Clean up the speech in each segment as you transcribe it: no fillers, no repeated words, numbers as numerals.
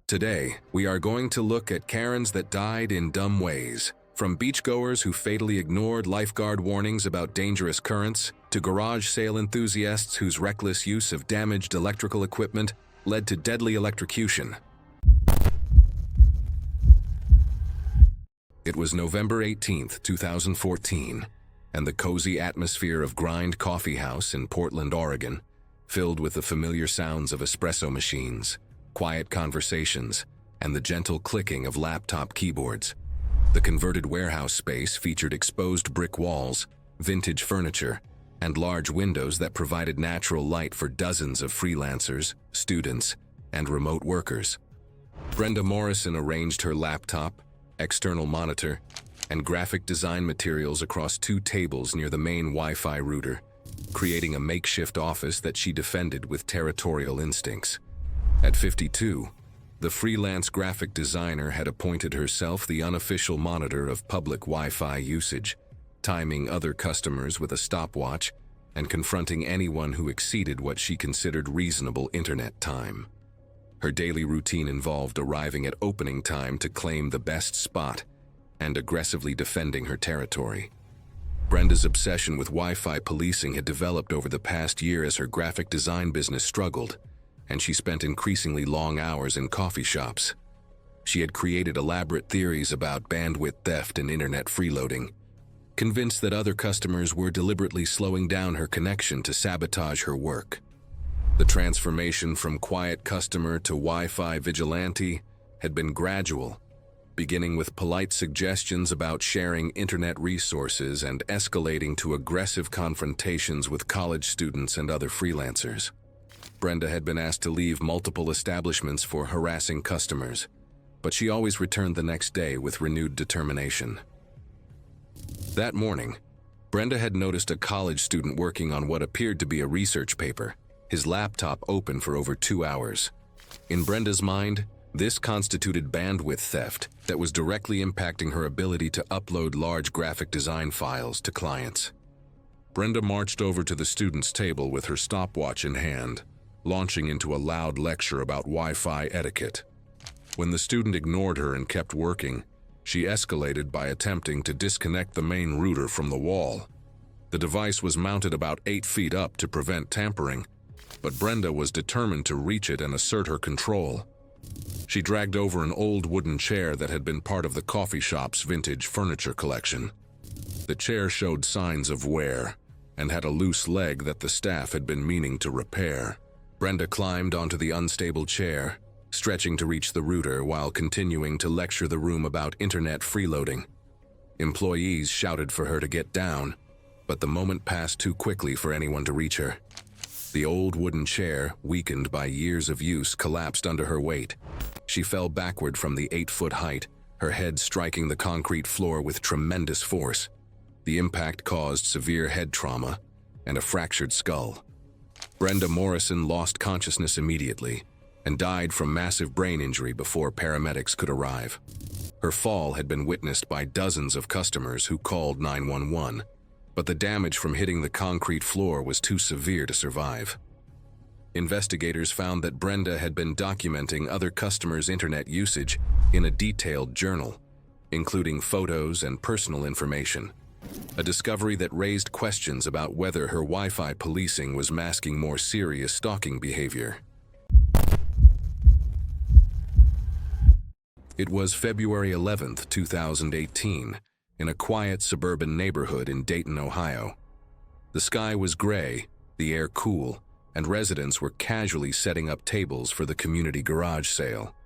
Today, we are going to look at Karens that died in dumb ways. From beachgoers who fatally ignored lifeguard warnings about dangerous currents, to garage sale enthusiasts whose reckless use of damaged electrical equipment led to deadly electrocution. It was November 18, 2014, and the cozy atmosphere of Grind Coffee House in Portland, Oregon, filled with the familiar sounds of espresso machines, quiet conversations, and the gentle clicking of laptop keyboards. The converted warehouse space featured exposed brick walls, vintage furniture, and large windows that provided natural light for dozens of freelancers, students, and remote workers. Brenda Morrison arranged her laptop, external monitor, and graphic design materials across 2 tables near the main Wi-Fi router, creating a makeshift office that she defended with territorial instincts. At 52, the freelance graphic designer had appointed herself the unofficial monitor of public Wi-Fi usage, timing other customers with a stopwatch and confronting anyone who exceeded what she considered reasonable internet time. Her daily routine involved arriving at opening time to claim the best spot and aggressively defending her territory. Brenda's obsession with Wi-Fi policing had developed over the past year as her graphic design business struggled, and she spent increasingly long hours in coffee shops. She had created elaborate theories about bandwidth theft and internet freeloading, convinced that other customers were deliberately slowing down her connection to sabotage her work. The transformation from quiet customer to Wi-Fi vigilante had been gradual, beginning with polite suggestions about sharing internet resources and escalating to aggressive confrontations with college students and other freelancers. Brenda had been asked to leave multiple establishments for harassing customers, but she always returned the next day with renewed determination. That morning, Brenda had noticed a college student working on what appeared to be a research paper, his laptop open for over 2 hours. In Brenda's mind, this constituted bandwidth theft that was directly impacting her ability to upload large graphic design files to clients. Brenda marched over to the student's table with her stopwatch in hand, launching into a loud lecture about Wi-Fi etiquette. When the student ignored her and kept working, she escalated by attempting to disconnect the main router from the wall. The device was mounted about 8 feet up to prevent tampering, but Brenda was determined to reach it and assert her control. She dragged over an old wooden chair that had been part of the coffee shop's vintage furniture collection. The chair showed signs of wear and had a loose leg that the staff had been meaning to repair. Brenda climbed onto the unstable chair, stretching to reach the router while continuing to lecture the room about internet freeloading. Employees shouted for her to get down, but the moment passed too quickly for anyone to reach her. The old wooden chair, weakened by years of use, collapsed under her weight. She fell backward from the 8-foot height, her head striking the concrete floor with tremendous force. The impact caused severe head trauma and a fractured skull. Brenda Morrison lost consciousness immediately and died from massive brain injury before paramedics could arrive. Her fall had been witnessed by dozens of customers who called 911, but the damage from hitting the concrete floor was too severe to survive. Investigators found that Brenda had been documenting other customers' internet usage in a detailed journal, including photos and personal information. A discovery that raised questions about whether her Wi-Fi policing was masking more serious stalking behavior. It was February 11, 2018, in a quiet suburban neighborhood in Dayton, Ohio. The sky was gray, the air cool, and residents were casually setting up tables for the community garage sale.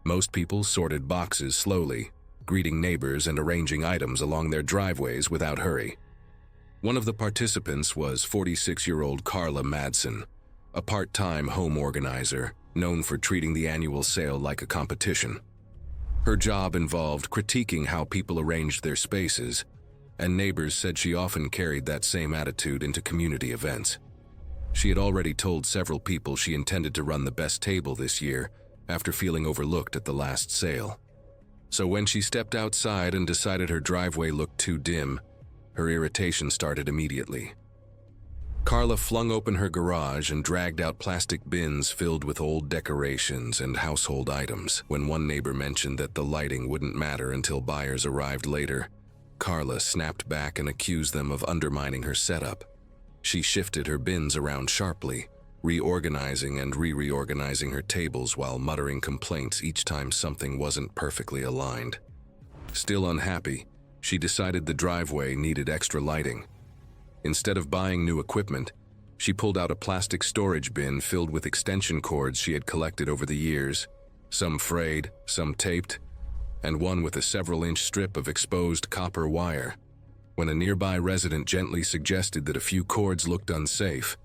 Most people sorted boxes slowly, greeting neighbors and arranging items along their driveways without hurry. One of the participants was 46-year-old Carla Madsen, a part-time home organizer known for treating the annual sale like a competition. Her job involved critiquing how people arranged their spaces, and neighbors said she often carried that same attitude into community events. She had already told several people she intended to run the best table this year after feeling overlooked at the last sale. So when she stepped outside and decided her driveway looked too dim, her irritation started immediately. Carla flung open her garage and dragged out plastic bins filled with old decorations and household items. When one neighbor mentioned that the lighting wouldn't matter until buyers arrived later, Carla snapped back and accused them of undermining her setup. She shifted her bins around sharply, reorganizing and reorganizing her tables while muttering complaints each time something wasn't perfectly aligned. Still unhappy, she decided the driveway needed extra lighting. Instead of buying new equipment, she pulled out a plastic storage bin filled with extension cords she had collected over the years, some frayed, some taped, and one with a several-inch strip of exposed copper wire. When a nearby resident gently suggested that a few cords looked unsafe,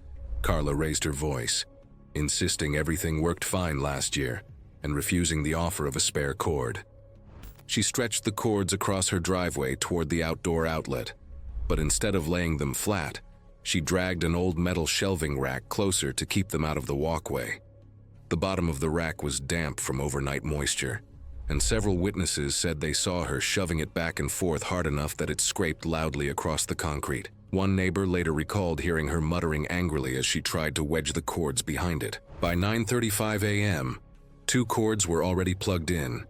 Carla raised her voice, insisting everything worked fine last year and refusing the offer of a spare cord. She stretched the cords across her driveway toward the outdoor outlet, but instead of laying them flat, she dragged an old metal shelving rack closer to keep them out of the walkway. The bottom of the rack was damp from overnight moisture, and several witnesses said they saw her shoving it back and forth hard enough that it scraped loudly across the concrete. One neighbor later recalled hearing her muttering angrily as she tried to wedge the cords behind it. By 9:35 a.m., 2 cords were already plugged in.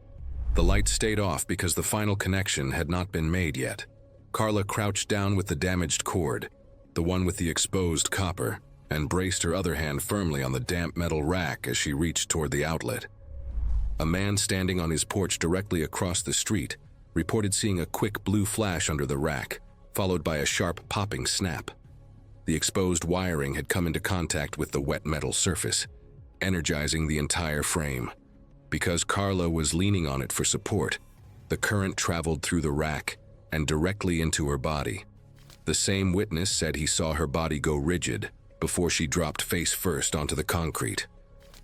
The light stayed off because the final connection had not been made yet. Carla crouched down with the damaged cord, the one with the exposed copper, and braced her other hand firmly on the damp metal rack as she reached toward the outlet. A man standing on his porch directly across the street reported seeing a quick blue flash under the rack, followed by a sharp popping snap. The exposed wiring had come into contact with the wet metal surface, energizing the entire frame. Because Carla was leaning on it for support, the current traveled through the rack and directly into her body. The same witness said he saw her body go rigid before she dropped face first onto the concrete.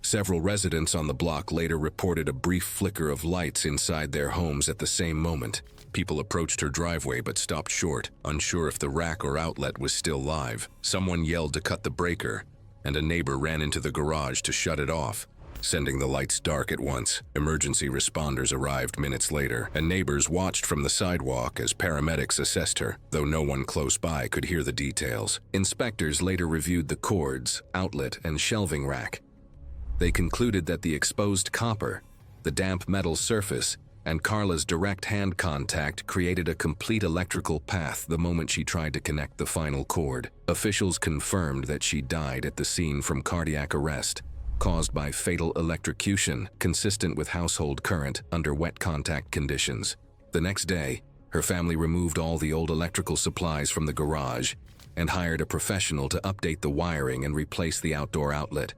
Several residents on the block later reported a brief flicker of lights inside their homes at the same moment. People approached her driveway but stopped short, unsure if the rack or outlet was still live. Someone yelled to cut the breaker, and a neighbor ran into the garage to shut it off, sending the lights dark at once. Emergency responders arrived minutes later, and neighbors watched from the sidewalk as paramedics assessed her, though no one close by could hear the details. Inspectors later reviewed the cords, outlet, and shelving rack. They concluded that the exposed copper, the damp metal surface, and Carla's direct hand contact created a complete electrical path the moment she tried to connect the final cord. Officials confirmed that she died at the scene from cardiac arrest, caused by fatal electrocution consistent with household current under wet contact conditions. The next day, her family removed all the old electrical supplies from the garage and hired a professional to update the wiring and replace the outdoor outlet.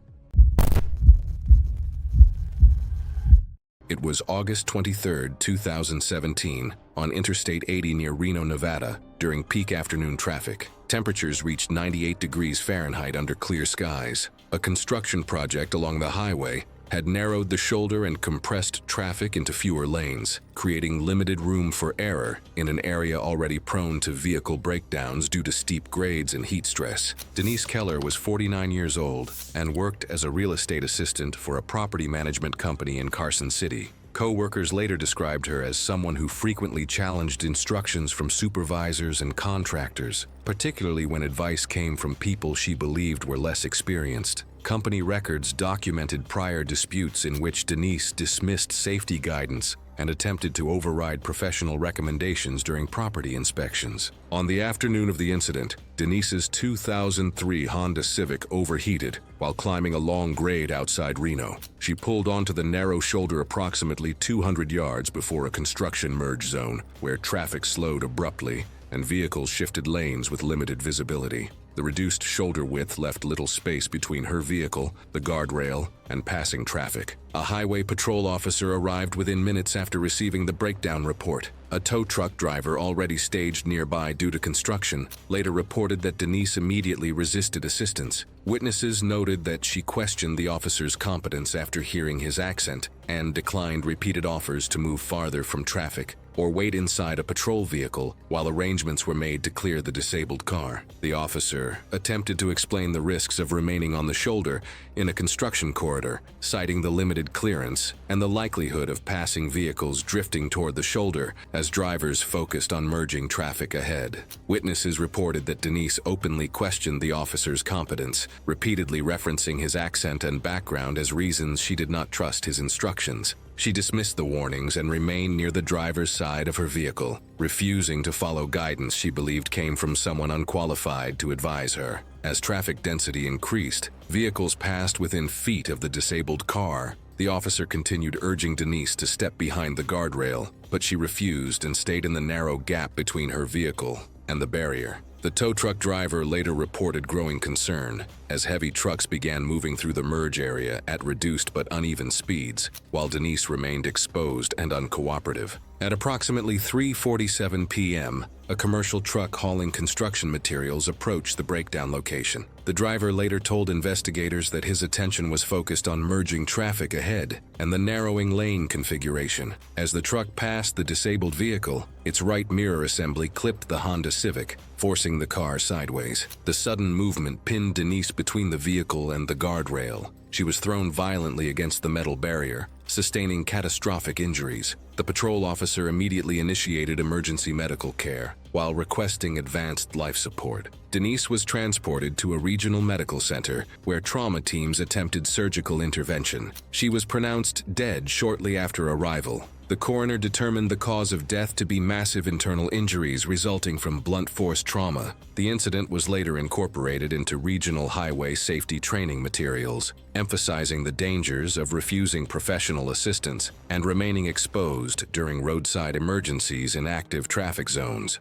It was August 23, 2017, on Interstate 80 near Reno, Nevada, during peak afternoon traffic. Temperatures reached 98 degrees Fahrenheit under clear skies. A construction project along the highway had narrowed the shoulder and compressed traffic into fewer lanes, creating limited room for error in an area already prone to vehicle breakdowns due to steep grades and heat stress. Denise Keller was 49 years old and worked as a real estate assistant for a property management company in Carson City. Co-workers later described her as someone who frequently challenged instructions from supervisors and contractors, particularly when advice came from people she believed were less experienced. Company records documented prior disputes in which Denise dismissed safety guidance and attempted to override professional recommendations during property inspections. On the afternoon of the incident, Denise's 2003 Honda Civic overheated while climbing a long grade outside Reno. She pulled onto the narrow shoulder approximately 200 yards before a construction merge zone, where traffic slowed abruptly and vehicles shifted lanes with limited visibility. The reduced shoulder width left little space between her vehicle, the guardrail, and passing traffic. A highway patrol officer arrived within minutes after receiving the breakdown report. A tow truck driver already staged nearby due to construction later reported that Denise immediately resisted assistance. Witnesses noted that she questioned the officer's competence after hearing his accent and declined repeated offers to move farther from traffic or wait inside a patrol vehicle while arrangements were made to clear the disabled car. The officer attempted to explain the risks of remaining on the shoulder in a construction corridor, citing the limited clearance and the likelihood of passing vehicles drifting toward the shoulder as drivers focused on merging traffic ahead. Witnesses reported that Denise openly questioned the officer's competence, repeatedly referencing his accent and background as reasons she did not trust his instructions. She dismissed the warnings and remained near the driver's side of her vehicle, refusing to follow guidance she believed came from someone unqualified to advise her. As traffic density increased, vehicles passed within feet of the disabled car. The officer continued urging Denise to step behind the guardrail, but she refused and stayed in the narrow gap between her vehicle and the barrier. The tow truck driver later reported growing concern as heavy trucks began moving through the merge area at reduced but uneven speeds, while Denise remained exposed and uncooperative. At approximately 3:47 p.m., a commercial truck hauling construction materials approached the breakdown location. The driver later told investigators that his attention was focused on merging traffic ahead and the narrowing lane configuration. As the truck passed the disabled vehicle, its right mirror assembly clipped the Honda Civic, forcing the car sideways. The sudden movement pinned Denise between the vehicle and the guardrail. She was thrown violently against the metal barrier, sustaining catastrophic injuries. The patrol officer immediately initiated emergency medical care while requesting advanced life support. Denise was transported to a regional medical center where trauma teams attempted surgical intervention. She was pronounced dead shortly after arrival. The coroner determined the cause of death to be massive internal injuries resulting from blunt force trauma. The incident was later incorporated into regional highway safety training materials, emphasizing the dangers of refusing professional assistance and remaining exposed during roadside emergencies in active traffic zones.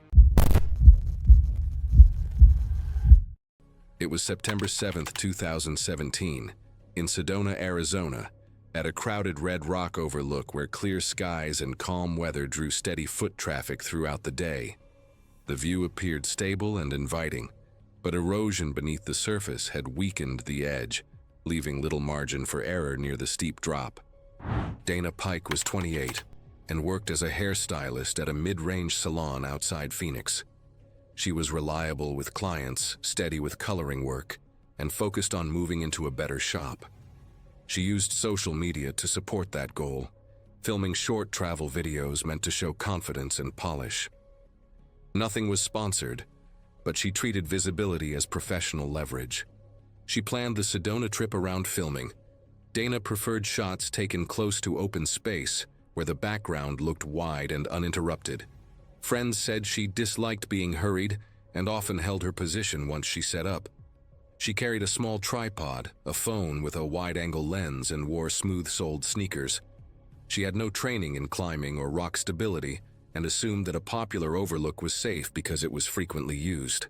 It was September 7, 2017, in Sedona, Arizona, at a crowded Red Rock overlook where clear skies and calm weather drew steady foot traffic throughout the day. The view appeared stable and inviting, but erosion beneath the surface had weakened the edge, leaving little margin for error near the steep drop. Dana Pike was 28 and worked as a hairstylist at a mid-range salon outside Phoenix. She was reliable with clients, steady with coloring work, and focused on moving into a better shop. She used social media to support that goal, filming short travel videos meant to show confidence and polish. Nothing was sponsored, but she treated visibility as professional leverage. She planned the Sedona trip around filming. Dana preferred shots taken close to open space, where the background looked wide and uninterrupted. Friends said she disliked being hurried and often held her position once she set up. She carried a small tripod, a phone with a wide-angle lens, and wore smooth-soled sneakers. She had no training in climbing or rock stability and assumed that a popular overlook was safe because it was frequently used.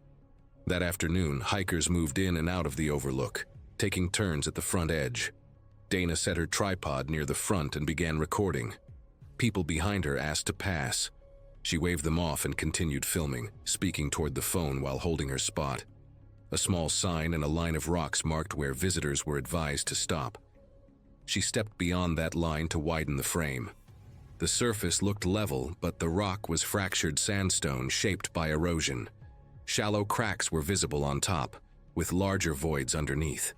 That afternoon, hikers moved in and out of the overlook, taking turns at the front edge. Dana set her tripod near the front and began recording. People behind her asked to pass. She waved them off and continued filming, speaking toward the phone while holding her spot. A small sign and a line of rocks marked where visitors were advised to stop. She stepped beyond that line to widen the frame. The surface looked level, but the rock was fractured sandstone shaped by erosion. Shallow cracks were visible on top, with larger voids underneath.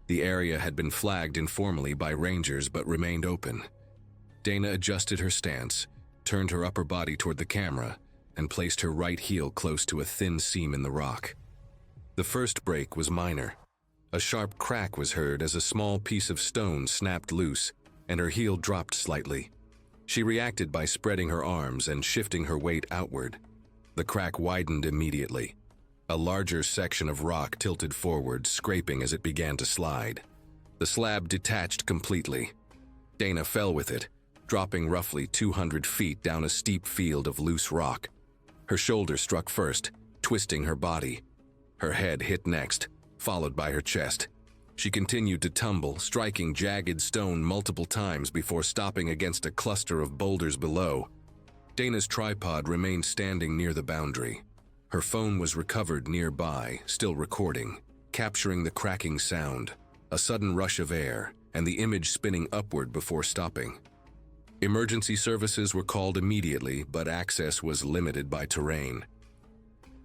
The area had been flagged informally by rangers but remained open. Dana adjusted her stance, turned her upper body toward the camera, and placed her right heel close to a thin seam in the rock. The first break was minor. A sharp crack was heard as a small piece of stone snapped loose, and her heel dropped slightly. She reacted by spreading her arms and shifting her weight outward. The crack widened immediately. A larger section of rock tilted forward, scraping as it began to slide. The slab detached completely. Dana fell with it, dropping roughly 200 feet down a steep field of loose rock. Her shoulder struck first, twisting her body. Her head hit next, followed by her chest. She continued to tumble, striking jagged stone multiple times before stopping against a cluster of boulders below. Dana's tripod remained standing near the boundary. Her phone was recovered nearby, still recording, capturing the cracking sound. A sudden rush of air, and the image spinning upward before stopping. Emergency services were called immediately, but access was limited by terrain.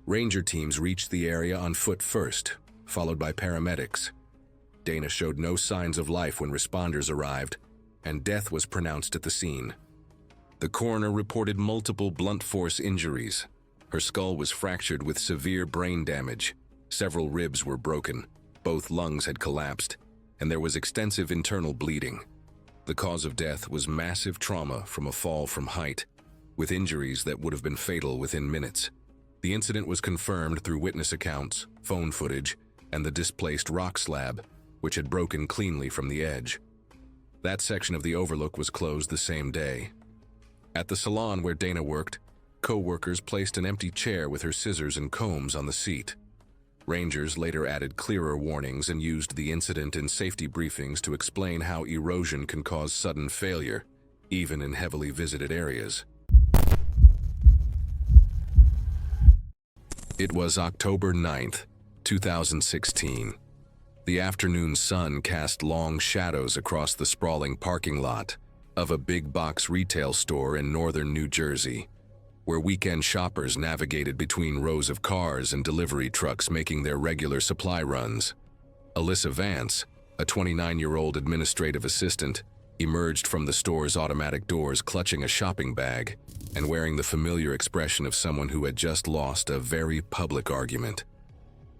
Ranger teams reached the area on foot first, followed by paramedics. Dana showed no signs of life when responders arrived, and death was pronounced at the scene. The coroner reported multiple blunt force injuries. Her skull was fractured with severe brain damage. Several ribs were broken, both lungs had collapsed, and there was extensive internal bleeding. The cause of death was massive trauma from a fall from height, with injuries that would have been fatal within minutes. The incident was confirmed through witness accounts, phone footage, and the displaced rock slab, which had broken cleanly from the edge. That section of the overlook was closed the same day. At the salon where Dana worked, co-workers placed an empty chair with her scissors and combs on the seat. Rangers later added clearer warnings and used the incident in safety briefings to explain how erosion can cause sudden failure, even in heavily visited areas. It was October 9th, 2016. The afternoon sun cast long shadows across the sprawling parking lot of a big box retail store in northern New Jersey, where weekend shoppers navigated between rows of cars and delivery trucks making their regular supply runs. Alyssa Vance, a 29-year-old administrative assistant, emerged from the store's automatic doors clutching a shopping bag and wearing the familiar expression of someone who had just lost a very public argument.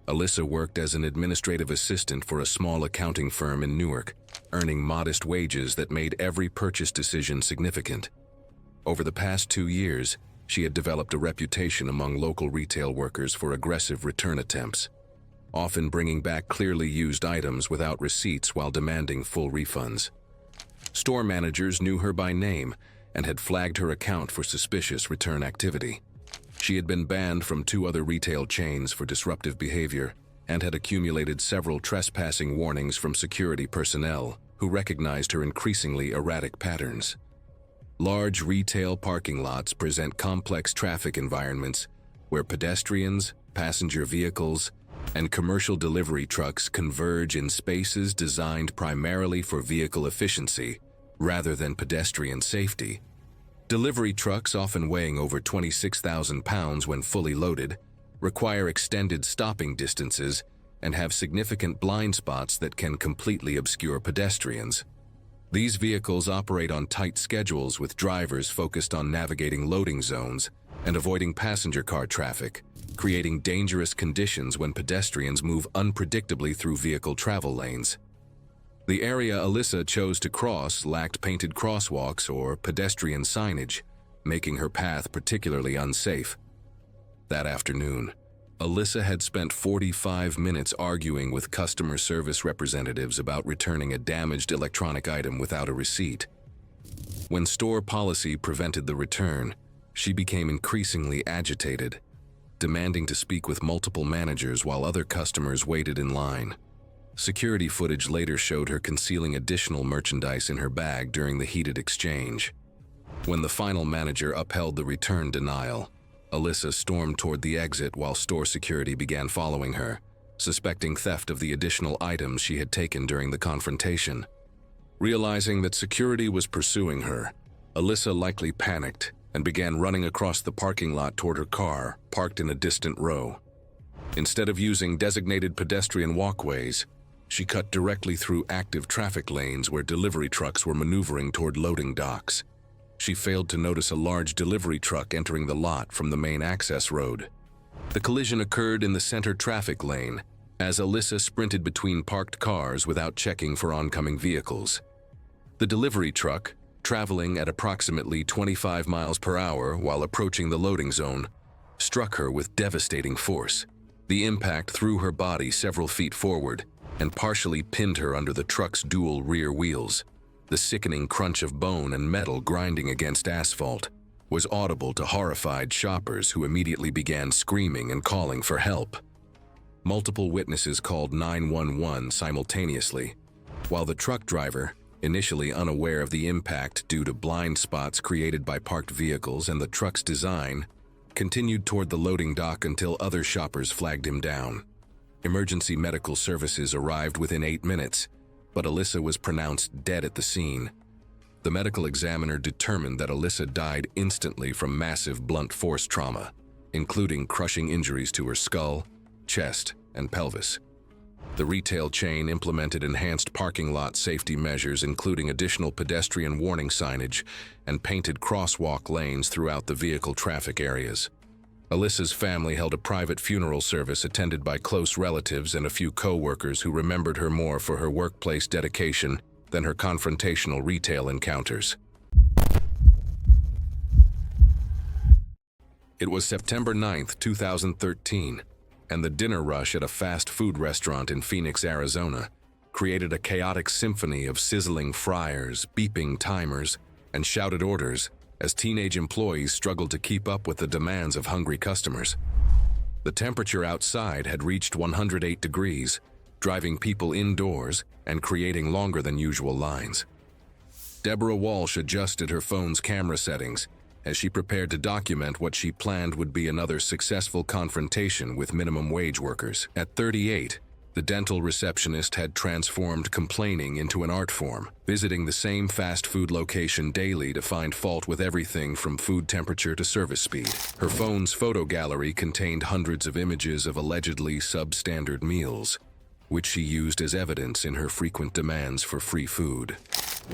Alyssa worked as an administrative assistant for a small accounting firm in Newark, earning modest wages that made every purchase decision significant. Over the past 2 years, she had developed a reputation among local retail workers for aggressive return attempts, often bringing back clearly used items without receipts while demanding full refunds. Store managers knew her by name and had flagged her account for suspicious return activity. She had been banned from 2 other retail chains for disruptive behavior and had accumulated several trespassing warnings from security personnel who recognized her increasingly erratic patterns. Large retail parking lots present complex traffic environments where pedestrians, passenger vehicles, and commercial delivery trucks converge in spaces designed primarily for vehicle efficiency rather than pedestrian safety. Delivery trucks, often weighing over 26,000 pounds when fully loaded, require extended stopping distances and have significant blind spots that can completely obscure pedestrians. These vehicles operate on tight schedules with drivers focused on navigating loading zones and avoiding passenger car traffic, creating dangerous conditions when pedestrians move unpredictably through vehicle travel lanes. The area Alyssa chose to cross lacked painted crosswalks or pedestrian signage, making her path particularly unsafe. That afternoon, Alyssa had spent 45 minutes arguing with customer service representatives about returning a damaged electronic item without a receipt. When store policy prevented the return, she became increasingly agitated, demanding to speak with multiple managers while other customers waited in line. Security footage later showed her concealing additional merchandise in her bag during the heated exchange. When the final manager upheld the return denial, Alyssa stormed toward the exit while store security began following her, suspecting theft of the additional items she had taken during the confrontation. Realizing that security was pursuing her, Alyssa likely panicked and began running across the parking lot toward her car, parked in a distant row. Instead of using designated pedestrian walkways, she cut directly through active traffic lanes where delivery trucks were maneuvering toward loading docks. She failed to notice a large delivery truck entering the lot from the main access road. The collision occurred in the center traffic lane as Alyssa sprinted between parked cars without checking for oncoming vehicles. The delivery truck, traveling at approximately 25 miles per hour while approaching the loading zone, struck her with devastating force. The impact threw her body several feet forward and partially pinned her under the truck's dual rear wheels. The sickening crunch of bone and metal grinding against asphalt was audible to horrified shoppers who immediately began screaming and calling for help. Multiple witnesses called 911 simultaneously, while the truck driver, initially unaware of the impact due to blind spots created by parked vehicles and the truck's design, continued toward the loading dock until other shoppers flagged him down. Emergency medical services arrived within 8 minutes, but Alyssa was pronounced dead at the scene. The medical examiner determined that Alyssa died instantly from massive blunt force trauma, including crushing injuries to her skull, chest, and pelvis. The retail chain implemented enhanced parking lot safety measures, including additional pedestrian warning signage and painted crosswalk lanes throughout the vehicle traffic areas. Alyssa's family held a private funeral service attended by close relatives and a few co-workers who remembered her more for her workplace dedication than her confrontational retail encounters. It was September 9, 2013, and the dinner rush at a fast food restaurant in Phoenix, Arizona, created a chaotic symphony of sizzling fryers, beeping timers, and shouted orders as teenage employees struggled to keep up with the demands of hungry customers. The temperature outside had reached 108 degrees, driving people indoors and creating longer than usual lines. Deborah Walsh adjusted her phone's camera settings as she prepared to document what she planned would be another successful confrontation with minimum wage workers. At 38, the dental receptionist had transformed complaining into an art form, visiting the same fast food location daily to find fault with everything from food temperature to service speed. Her phone's photo gallery contained hundreds of images of allegedly substandard meals, which she used as evidence in her frequent demands for free food.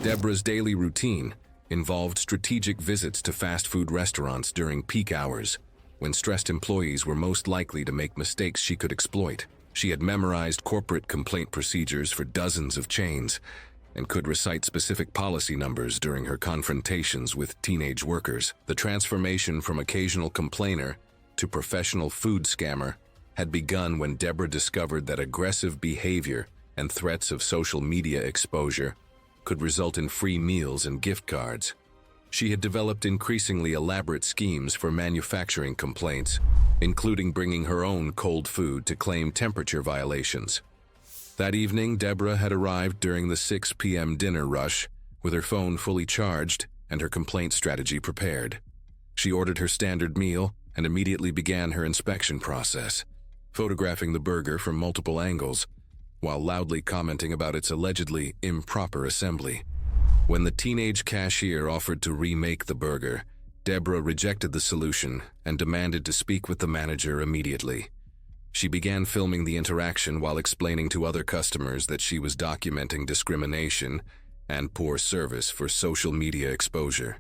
Deborah's daily routine involved strategic visits to fast food restaurants during peak hours, when stressed employees were most likely to make mistakes she could exploit. She had memorized corporate complaint procedures for dozens of chains and could recite specific policy numbers during her confrontations with teenage workers. The transformation from occasional complainer to professional food scammer had begun when Deborah discovered that aggressive behavior and threats of social media exposure could result in free meals and gift cards. She had developed increasingly elaborate schemes for manufacturing complaints, including bringing her own cold food to claim temperature violations. That evening, Deborah had arrived during the 6 p.m. dinner rush with her phone fully charged and her complaint strategy prepared. She ordered her standard meal and immediately began her inspection process, photographing the burger from multiple angles, while loudly commenting about its allegedly improper assembly. When the teenage cashier offered to remake the burger, Deborah rejected the solution and demanded to speak with the manager immediately. She began filming the interaction while explaining to other customers that she was documenting discrimination and poor service for social media exposure.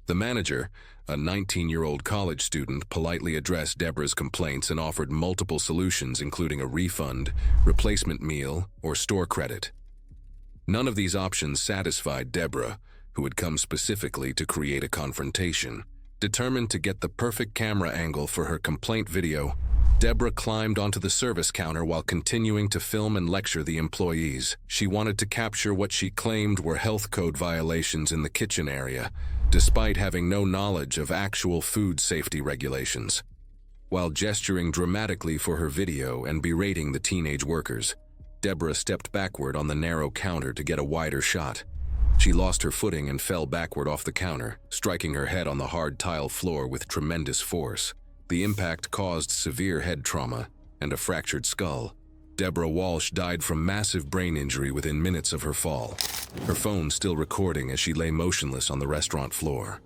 The manager, a 19-year-old college student, politely addressed Deborah's complaints and offered multiple solutions, including a refund, replacement meal, or store credit. None of these options satisfied Deborah, who had come specifically to create a confrontation. Determined to get the perfect camera angle for her complaint video, Deborah climbed onto the service counter while continuing to film and lecture the employees. She wanted to capture what she claimed were health code violations in the kitchen area, despite having no knowledge of actual food safety regulations. While gesturing dramatically for her video and berating the teenage workers, Deborah stepped backward on the narrow counter to get a wider shot. She lost her footing and fell backward off the counter, striking her head on the hard tile floor with tremendous force. The impact caused severe head trauma and a fractured skull. Deborah Walsh died from massive brain injury within minutes of her fall, her phone still recording as she lay motionless on the restaurant floor.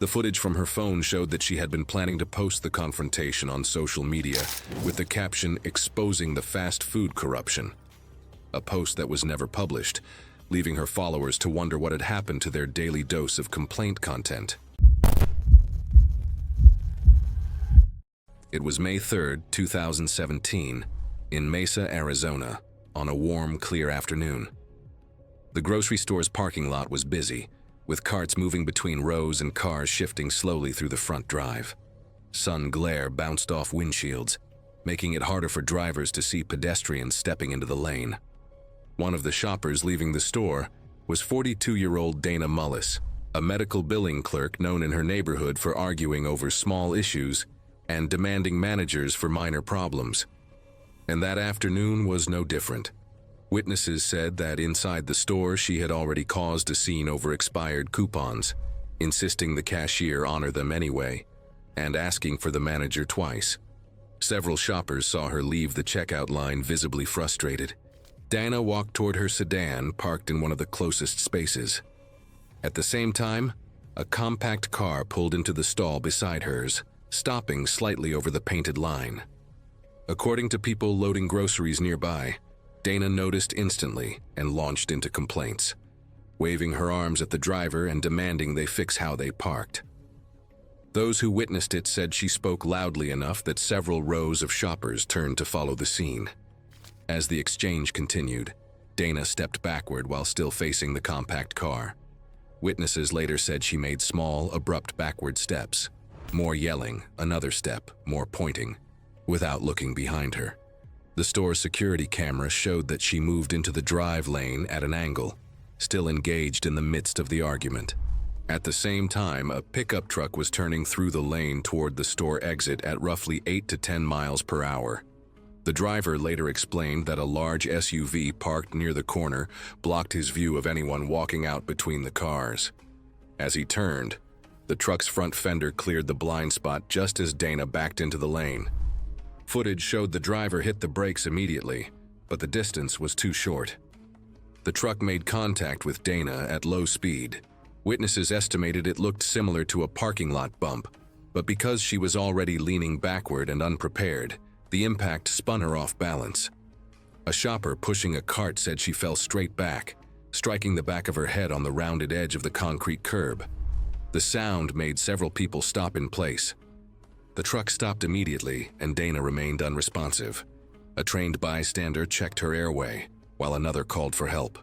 The footage from her phone showed that she had been planning to post the confrontation on social media with the caption "Exposing the fast food corruption," a post that was never published, leaving her followers to wonder what had happened to their daily dose of complaint content. It was May 3, 2017, in Mesa, Arizona, on a warm, clear afternoon. The grocery store's parking lot was busy, with carts moving between rows and cars shifting slowly through the front drive. Sun glare bounced off windshields, making it harder for drivers to see pedestrians stepping into the lane. One of the shoppers leaving the store was 42-year-old Dana Mullis, a medical billing clerk known in her neighborhood for arguing over small issues and demanding managers for minor problems. And that afternoon was no different. Witnesses said that inside the store she had already caused a scene over expired coupons, insisting the cashier honor them anyway, and asking for the manager twice. Several shoppers saw her leave the checkout line visibly frustrated. Dana walked toward her sedan parked in one of the closest spaces. At the same time, a compact car pulled into the stall beside hers, stopping slightly over the painted line. According to people loading groceries nearby, Dana noticed instantly and launched into complaints, waving her arms at the driver and demanding they fix how they parked. Those who witnessed it said she spoke loudly enough that several rows of shoppers turned to follow the scene. As the exchange continued, Dana stepped backward while still facing the compact car. Witnesses later said she made small, abrupt backward steps, more yelling, another step, more pointing, without looking behind her. The store's security camera showed that she moved into the drive lane at an angle, still engaged in the midst of the argument. At the same time, a pickup truck was turning through the lane toward the store exit at roughly 8 to 10 miles per hour. The driver later explained that a large SUV parked near the corner blocked his view of anyone walking out between the cars. As he turned, the truck's front fender cleared the blind spot just as Dana backed into the lane. Footage showed the driver hit the brakes immediately, but the distance was too short. The truck made contact with Dana at low speed. Witnesses estimated it looked similar to a parking lot bump, but because she was already leaning backward and unprepared, the impact spun her off balance. A shopper pushing a cart said she fell straight back, striking the back of her head on the rounded edge of the concrete curb. The sound made several people stop in place. The truck stopped immediately, and Dana remained unresponsive. A trained bystander checked her airway, while another called for help.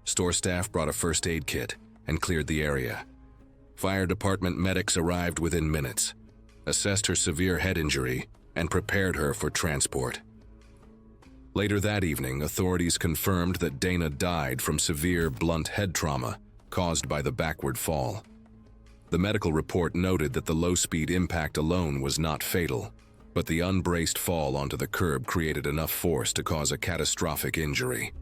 Store staff brought a first aid kit and cleared the area. Fire department medics arrived within minutes, assessed her severe head injury, and prepared her for transport. Later that evening, authorities confirmed that Dana died from severe blunt head trauma caused by the backward fall. The medical report noted that the low-speed impact alone was not fatal, but the unbraced fall onto the curb created enough force to cause a catastrophic injury.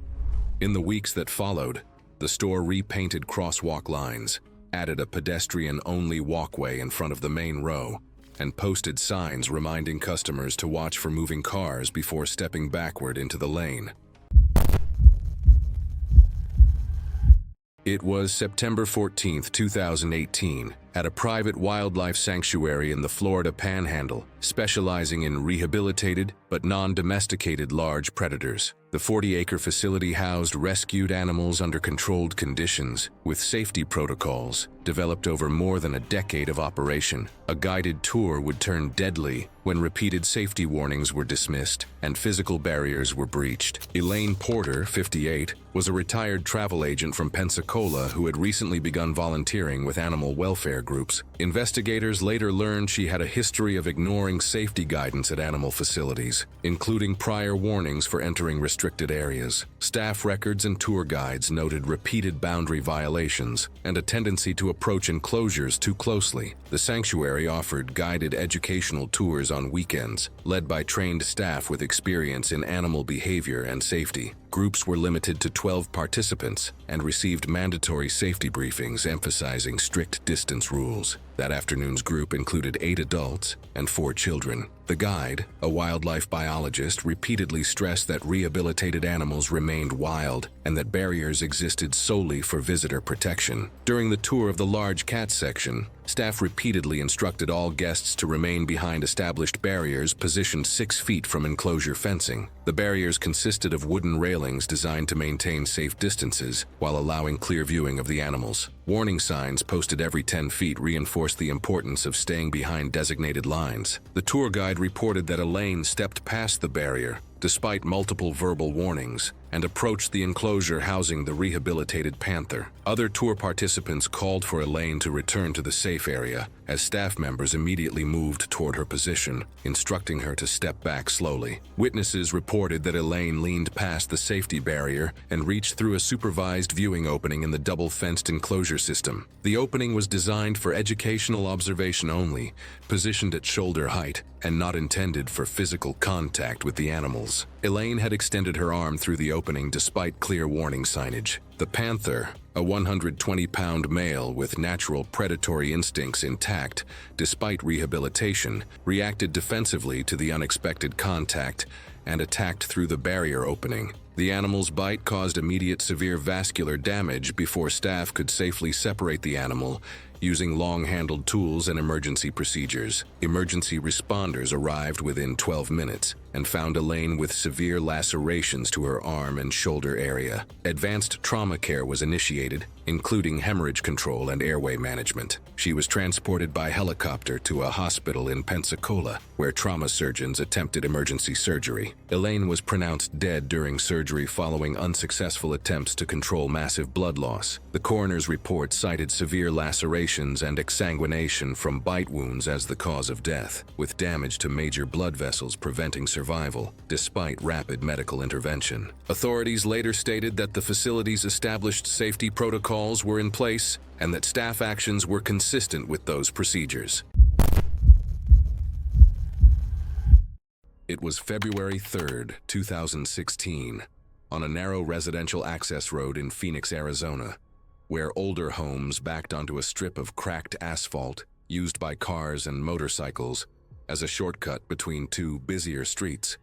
In the weeks that followed, the store repainted crosswalk lines, added a pedestrian-only walkway in front of the main row, and posted signs reminding customers to watch for moving cars before stepping backward into the lane. It was September 14, 2018, at a private wildlife sanctuary in the Florida Panhandle, specializing in rehabilitated but non-domesticated large predators. The 40-acre facility housed rescued animals under controlled conditions, with safety protocols developed over more than a decade of operation. A guided tour would turn deadly when repeated safety warnings were dismissed and physical barriers were breached. Elaine Porter, 58, was a retired travel agent from Pensacola who had recently begun volunteering with animal welfare groups. Investigators later learned she had a history of ignoring safety guidance at animal facilities, including prior warnings for entering restricted areas. Staff records and tour guides noted repeated boundary violations and a tendency to approach enclosures too closely. The sanctuary offered guided educational tours on weekends, led by trained staff with experience in animal behavior and safety. Groups were limited to 12 participants and received mandatory safety briefings emphasizing strict distance rules. That afternoon's group included 8 adults and 4 children. The guide, a wildlife biologist, repeatedly stressed that rehabilitated animals remained wild and that barriers existed solely for visitor protection. During the tour of the large cat section, staff repeatedly instructed all guests to remain behind established barriers positioned 6 feet from enclosure fencing. The barriers consisted of wooden railings designed to maintain safe distances while allowing clear viewing of the animals. Warning signs posted every 10 feet reinforced the importance of staying behind designated lines. The tour guide reported that Elaine stepped past the barrier, despite multiple verbal warnings, and approached the enclosure housing the rehabilitated panther. Other tour participants called for Elaine to return to the safe area, as staff members immediately moved toward her position, instructing her to step back slowly. Witnesses reported that Elaine leaned past the safety barrier and reached through a supervised viewing opening in the double-fenced enclosure system. The opening was designed for educational observation only, positioned at shoulder height, and not intended for physical contact with the animals. Elaine had extended her arm through the opening despite clear warning signage. The panther, a 120-pound male with natural predatory instincts intact despite rehabilitation, reacted defensively to the unexpected contact and attacked through the barrier opening. The animal's bite caused immediate severe vascular damage before staff could safely separate the animal using long-handled tools and emergency procedures. Emergency responders arrived within 12 minutes and found Elaine with severe lacerations to her arm and shoulder area. Advanced trauma care was initiated, including hemorrhage control and airway management. She was transported by helicopter to a hospital in Pensacola, where trauma surgeons attempted emergency surgery. Elaine was pronounced dead during surgery following unsuccessful attempts to control massive blood loss. The coroner's report cited severe lacerations and exsanguination from bite wounds as the cause of death, with damage to major blood vessels preventing survival, despite rapid medical intervention. Authorities later stated that the facility's established safety protocols were in place and that staff actions were consistent with those procedures. It was February 3rd, 2016, on a narrow residential access road in Phoenix, Arizona, where older homes backed onto a strip of cracked asphalt used by cars and motorcycles as a shortcut between two busier streets.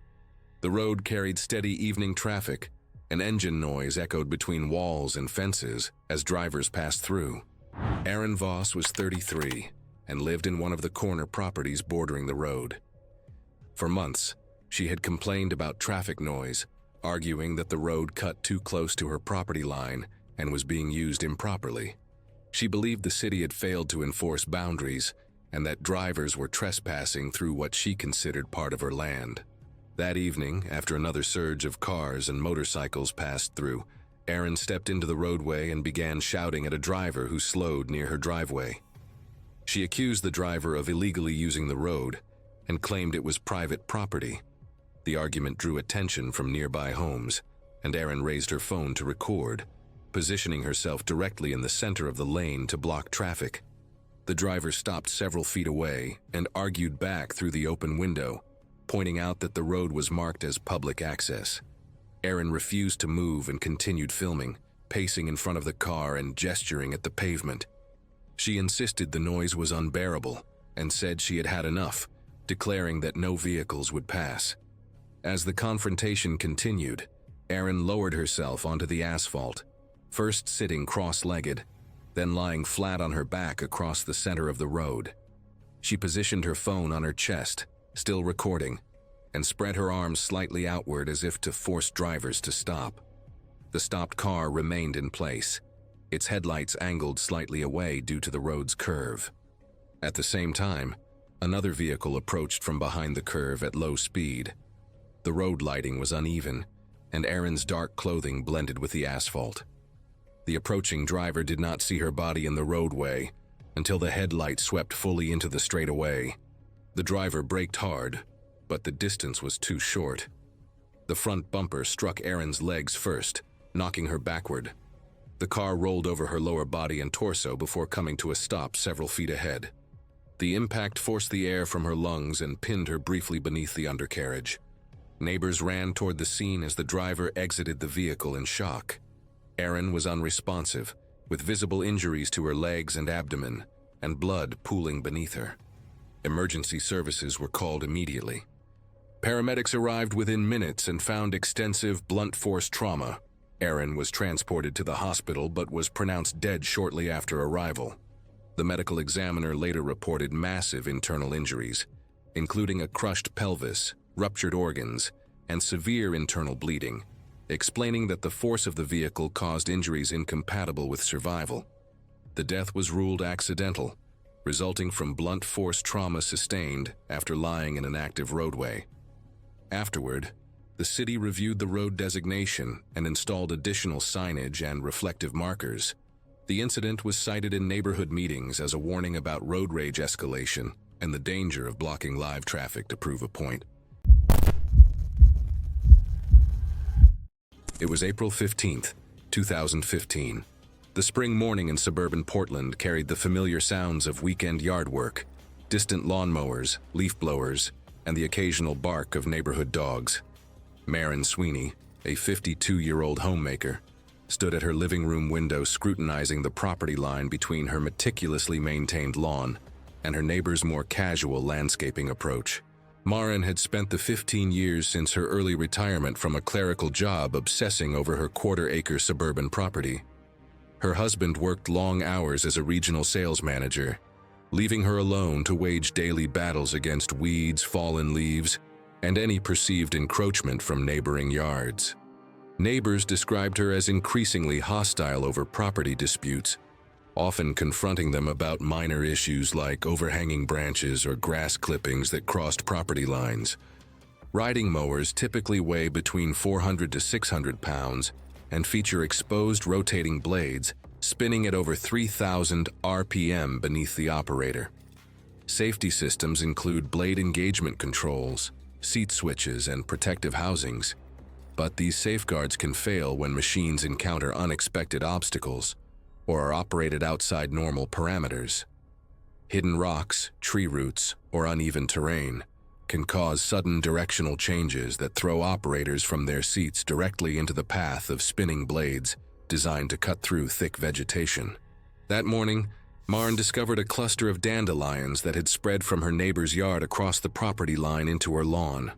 The road carried steady evening traffic, and engine noise echoed between walls and fences as drivers passed through. Erin Voss was 33 and lived in one of the corner properties bordering the road. For months, she had complained about traffic noise, arguing that the road cut too close to her property line and was being used improperly. She believed the city had failed to enforce boundaries and that drivers were trespassing through what she considered part of her land. That evening, after another surge of cars and motorcycles passed through, Erin stepped into the roadway and began shouting at a driver who slowed near her driveway. She accused the driver of illegally using the road and claimed it was private property. The argument drew attention from nearby homes, and Erin raised her phone to record, positioning herself directly in the center of the lane to block traffic. The driver stopped several feet away and argued back through the open window, pointing out that the road was marked as public access. Erin refused to move and continued filming, pacing in front of the car and gesturing at the pavement. She insisted the noise was unbearable and said she had had enough, declaring that no vehicles would pass. As the confrontation continued, Erin lowered herself onto the asphalt, first sitting cross-legged, then lying flat on her back across the center of the road. She positioned her phone on her chest, still recording, and spread her arms slightly outward as if to force drivers to stop. The stopped car remained in place, its headlights angled slightly away due to the road's curve. At the same time, another vehicle approached from behind the curve at low speed. The road lighting was uneven, and Erin's dark clothing blended with the asphalt. The approaching driver did not see her body in the roadway until the headlight swept fully into the straightaway. The driver braked hard, but the distance was too short. The front bumper struck Erin's legs first, knocking her backward. The car rolled over her lower body and torso before coming to a stop several feet ahead. The impact forced the air from her lungs and pinned her briefly beneath the undercarriage. Neighbors ran toward the scene as the driver exited the vehicle in shock. Erin was unresponsive, with visible injuries to her legs and abdomen, and blood pooling beneath her. Emergency services were called immediately. Paramedics arrived within minutes and found extensive blunt force trauma. Erin was transported to the hospital but was pronounced dead shortly after arrival. The medical examiner later reported massive internal injuries, including a crushed pelvis, ruptured organs, and severe internal bleeding, explaining that the force of the vehicle caused injuries incompatible with survival. The death was ruled accidental, resulting from blunt force trauma sustained after lying in an active roadway. Afterward, the city reviewed the road designation and installed additional signage and reflective markers. The incident was cited in neighborhood meetings as a warning about road rage escalation and the danger of blocking live traffic to prove a point. It was April 15th, 2015. The spring morning in suburban Portland carried the familiar sounds of weekend yard work, distant lawnmowers, leaf blowers, and the occasional bark of neighborhood dogs. Maren Sweeney, a 52-year-old homemaker, stood at her living room window scrutinizing the property line between her meticulously maintained lawn and her neighbor's more casual landscaping approach. Maren had spent the 15 years since her early retirement from a clerical job obsessing over her quarter-acre suburban property. Her husband worked long hours as a regional sales manager, leaving her alone to wage daily battles against weeds, fallen leaves, and any perceived encroachment from neighboring yards. Neighbors described her as increasingly hostile over property disputes, often confronting them about minor issues like overhanging branches or grass clippings that crossed property lines. Riding mowers typically weigh between 400 to 600 pounds and feature exposed rotating blades spinning at over 3,000 RPM beneath the operator. Safety systems include blade engagement controls, seat switches, and protective housings, but these safeguards can fail when machines encounter unexpected obstacles or are operated outside normal parameters. Hidden rocks, tree roots, or uneven terrain can cause sudden directional changes that throw operators from their seats directly into the path of spinning blades designed to cut through thick vegetation. That morning, Maren discovered a cluster of dandelions that had spread from her neighbor's yard across the property line into her lawn.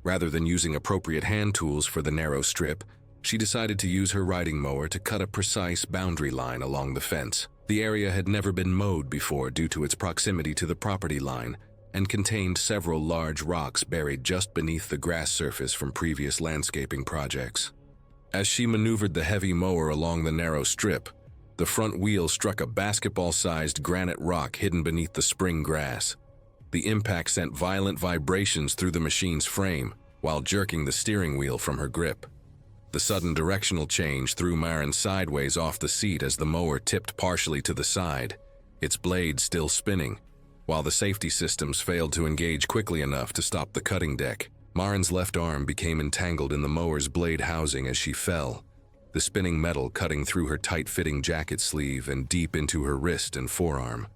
Rather than using appropriate hand tools for the narrow strip, she decided to use her riding mower to cut a precise boundary line along the fence. The area had never been mowed before due to its proximity to the property line and contained several large rocks buried just beneath the grass surface from previous landscaping projects. As she maneuvered the heavy mower along the narrow strip, the front wheel struck a basketball-sized granite rock hidden beneath the spring grass. The impact sent violent vibrations through the machine's frame while jerking the steering wheel from her grip. The sudden directional change threw Maren sideways off the seat as the mower tipped partially to the side, its blade still spinning, while the safety systems failed to engage quickly enough to stop the cutting deck. Maren's left arm became entangled in the mower's blade housing as she fell, the spinning metal cutting through her tight-fitting jacket sleeve and deep into her wrist and forearm.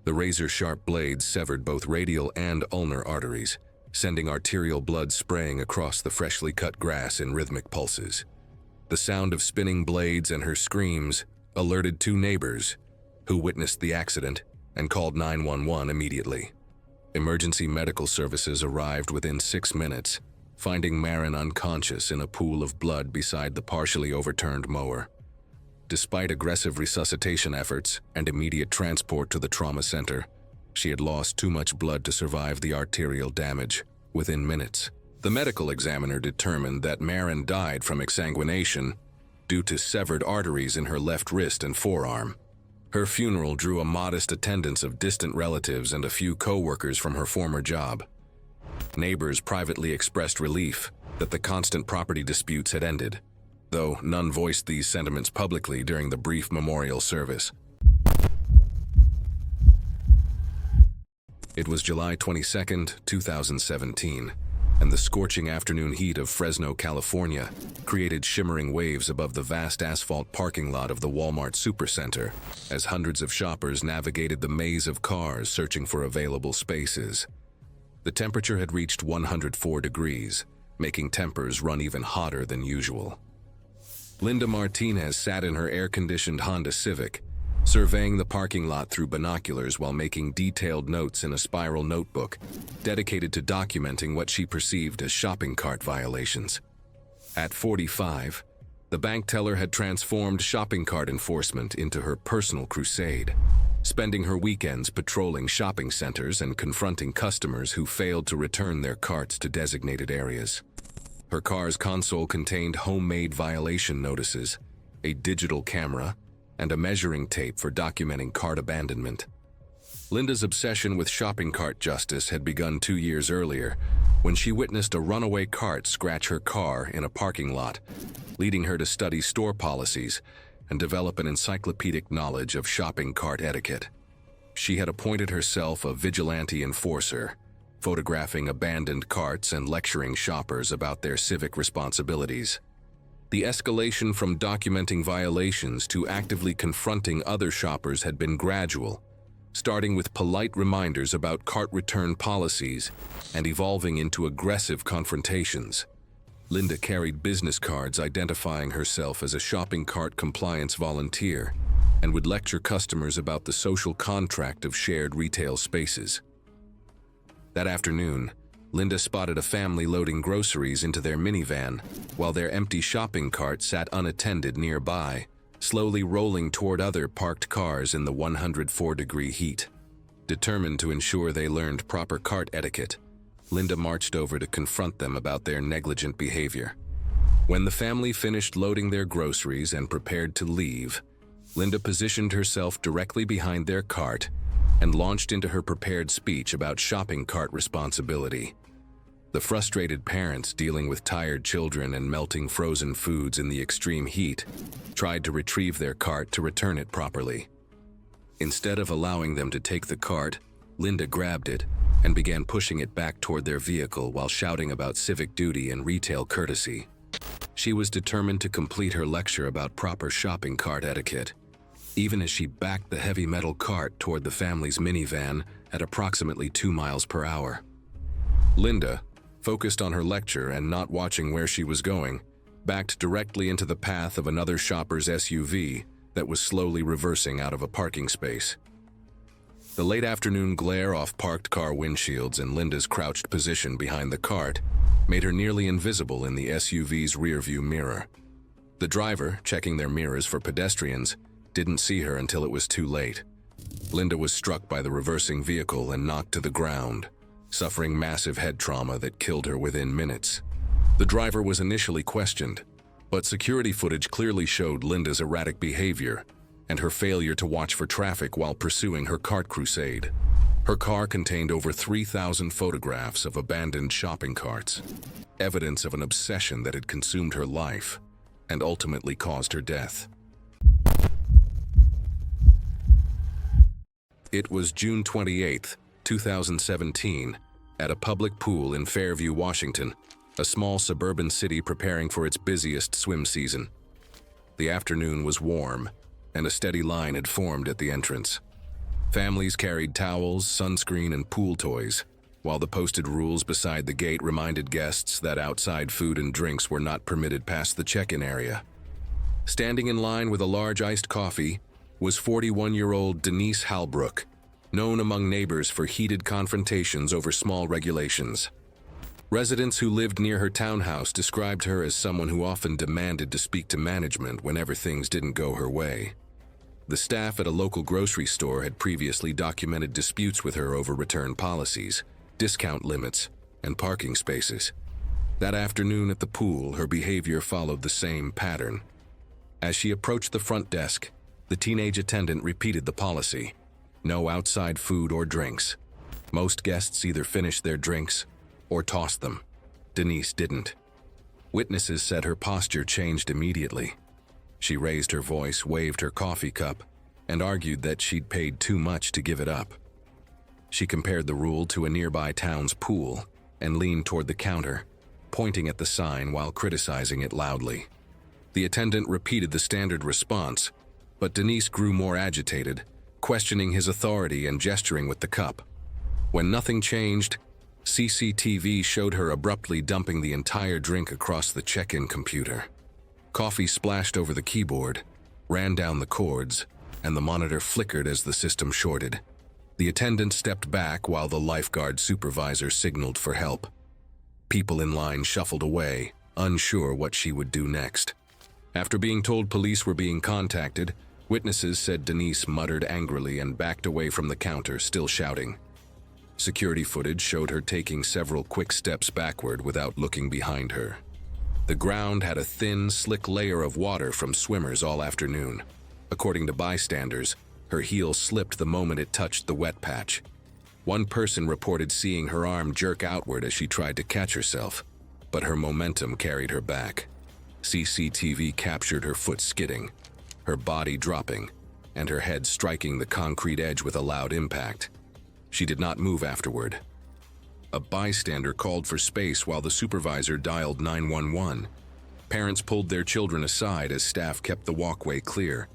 The razor-sharp blades severed both radial and ulnar arteries, sending arterial blood spraying across the freshly cut grass in rhythmic pulses. The sound of spinning blades and her screams alerted two neighbors, who witnessed the accident and called 911 immediately. Emergency medical services arrived within 6 minutes, finding Maren unconscious in a pool of blood beside the partially overturned mower. Despite aggressive resuscitation efforts and immediate transport to the trauma center, she had lost too much blood to survive the arterial damage. Within minutes, the medical examiner determined that Maren died from exsanguination due to severed arteries in her left wrist and forearm. Her funeral drew a modest attendance of distant relatives and a few co-workers from her former job. Neighbors privately expressed relief that the constant property disputes had ended, though none voiced these sentiments publicly during the brief memorial service. It was July 22, 2017, and the scorching afternoon heat of Fresno, California, created shimmering waves above the vast asphalt parking lot of the Walmart Supercenter as hundreds of shoppers navigated the maze of cars searching for available spaces. The temperature had reached 104 degrees, making tempers run even hotter than usual. Linda Martinez sat in her air-conditioned Honda Civic, surveying the parking lot through binoculars while making detailed notes in a spiral notebook dedicated to documenting what she perceived as shopping cart violations. At 45, the bank teller had transformed shopping cart enforcement into her personal crusade, spending her weekends patrolling shopping centers and confronting customers who failed to return their carts to designated areas. Her car's console contained homemade violation notices, a digital camera, and a measuring tape for documenting cart abandonment. Linda's obsession with shopping cart justice had begun 2 years earlier when she witnessed a runaway cart scratch her car in a parking lot, leading her to study store policies and develop an encyclopedic knowledge of shopping cart etiquette. She had appointed herself a vigilante enforcer, photographing abandoned carts and lecturing shoppers about their civic responsibilities. The escalation from documenting violations to actively confronting other shoppers had been gradual, starting with polite reminders about cart return policies and evolving into aggressive confrontations. Linda carried business cards identifying herself as a shopping cart compliance volunteer and would lecture customers about the social contract of shared retail spaces. That afternoon, Linda spotted a family loading groceries into their minivan, while their empty shopping cart sat unattended nearby, slowly rolling toward other parked cars in the 104-degree heat. Determined to ensure they learned proper cart etiquette, Linda marched over to confront them about their negligent behavior. When the family finished loading their groceries and prepared to leave, Linda positioned herself directly behind their cart and launched into her prepared speech about shopping cart responsibility. The frustrated parents, dealing with tired children and melting frozen foods in the extreme heat, tried to retrieve their cart to return it properly. Instead of allowing them to take the cart, Linda grabbed it and began pushing it back toward their vehicle while shouting about civic duty and retail courtesy. She was determined to complete her lecture about proper shopping cart etiquette, even as she backed the heavy metal cart toward the family's minivan at approximately 2 miles per hour. Linda, focused on her lecture and not watching where she was going, backed directly into the path of another shopper's SUV that was slowly reversing out of a parking space. The late afternoon glare off parked car windshields and Linda's crouched position behind the cart made her nearly invisible in the SUV's rearview mirror. The driver, checking their mirrors for pedestrians, didn't see her until it was too late. Linda was struck by the reversing vehicle and knocked to the ground, suffering massive head trauma that killed her within minutes. The driver was initially questioned, but security footage clearly showed Linda's erratic behavior and her failure to watch for traffic while pursuing her cart crusade. Her car contained over 3,000 photographs of abandoned shopping carts, evidence of an obsession that had consumed her life and ultimately caused her death. It was June 28, 2017, at a public pool in Fairview, Washington, a small suburban city preparing for its busiest swim season. The afternoon was warm, and a steady line had formed at the entrance. Families carried towels, sunscreen, and pool toys, while the posted rules beside the gate reminded guests that outside food and drinks were not permitted past the check-in area. Standing in line with a large iced coffee was 41-year-old Denise Halbrook, known among neighbors for heated confrontations over small regulations. Residents who lived near her townhouse described her as someone who often demanded to speak to management whenever things didn't go her way. The staff at a local grocery store had previously documented disputes with her over return policies, discount limits, and parking spaces. That afternoon at the pool, her behavior followed the same pattern. As she approached the front desk, the teenage attendant repeated the policy: no outside food or drinks. Most guests either finished their drinks or tossed them. Denise didn't. Witnesses said her posture changed immediately. She raised her voice, waved her coffee cup, and argued that she'd paid too much to give it up. She compared the rule to a nearby town's pool and leaned toward the counter, pointing at the sign while criticizing it loudly. The attendant repeated the standard response, but Denise grew more agitated, questioning his authority and gesturing with the cup. When nothing changed, CCTV showed her abruptly dumping the entire drink across the check-in computer. Coffee splashed over the keyboard, ran down the cords, and the monitor flickered as the system shorted. The attendant stepped back while the lifeguard supervisor signaled for help. People in line shuffled away, unsure what she would do next. After being told police were being contacted, witnesses said Denise muttered angrily and backed away from the counter, still shouting. Security footage showed her taking several quick steps backward without looking behind her. The ground had a thin, slick layer of water from swimmers all afternoon. According to bystanders, her heel slipped the moment it touched the wet patch. One person reported seeing her arm jerk outward as she tried to catch herself, but her momentum carried her back. CCTV captured her foot skidding, her body dropping, and her head striking the concrete edge with a loud impact. She did not move afterward. A bystander called for space while the supervisor dialed 911. Parents pulled their children aside as staff kept the walkway clear.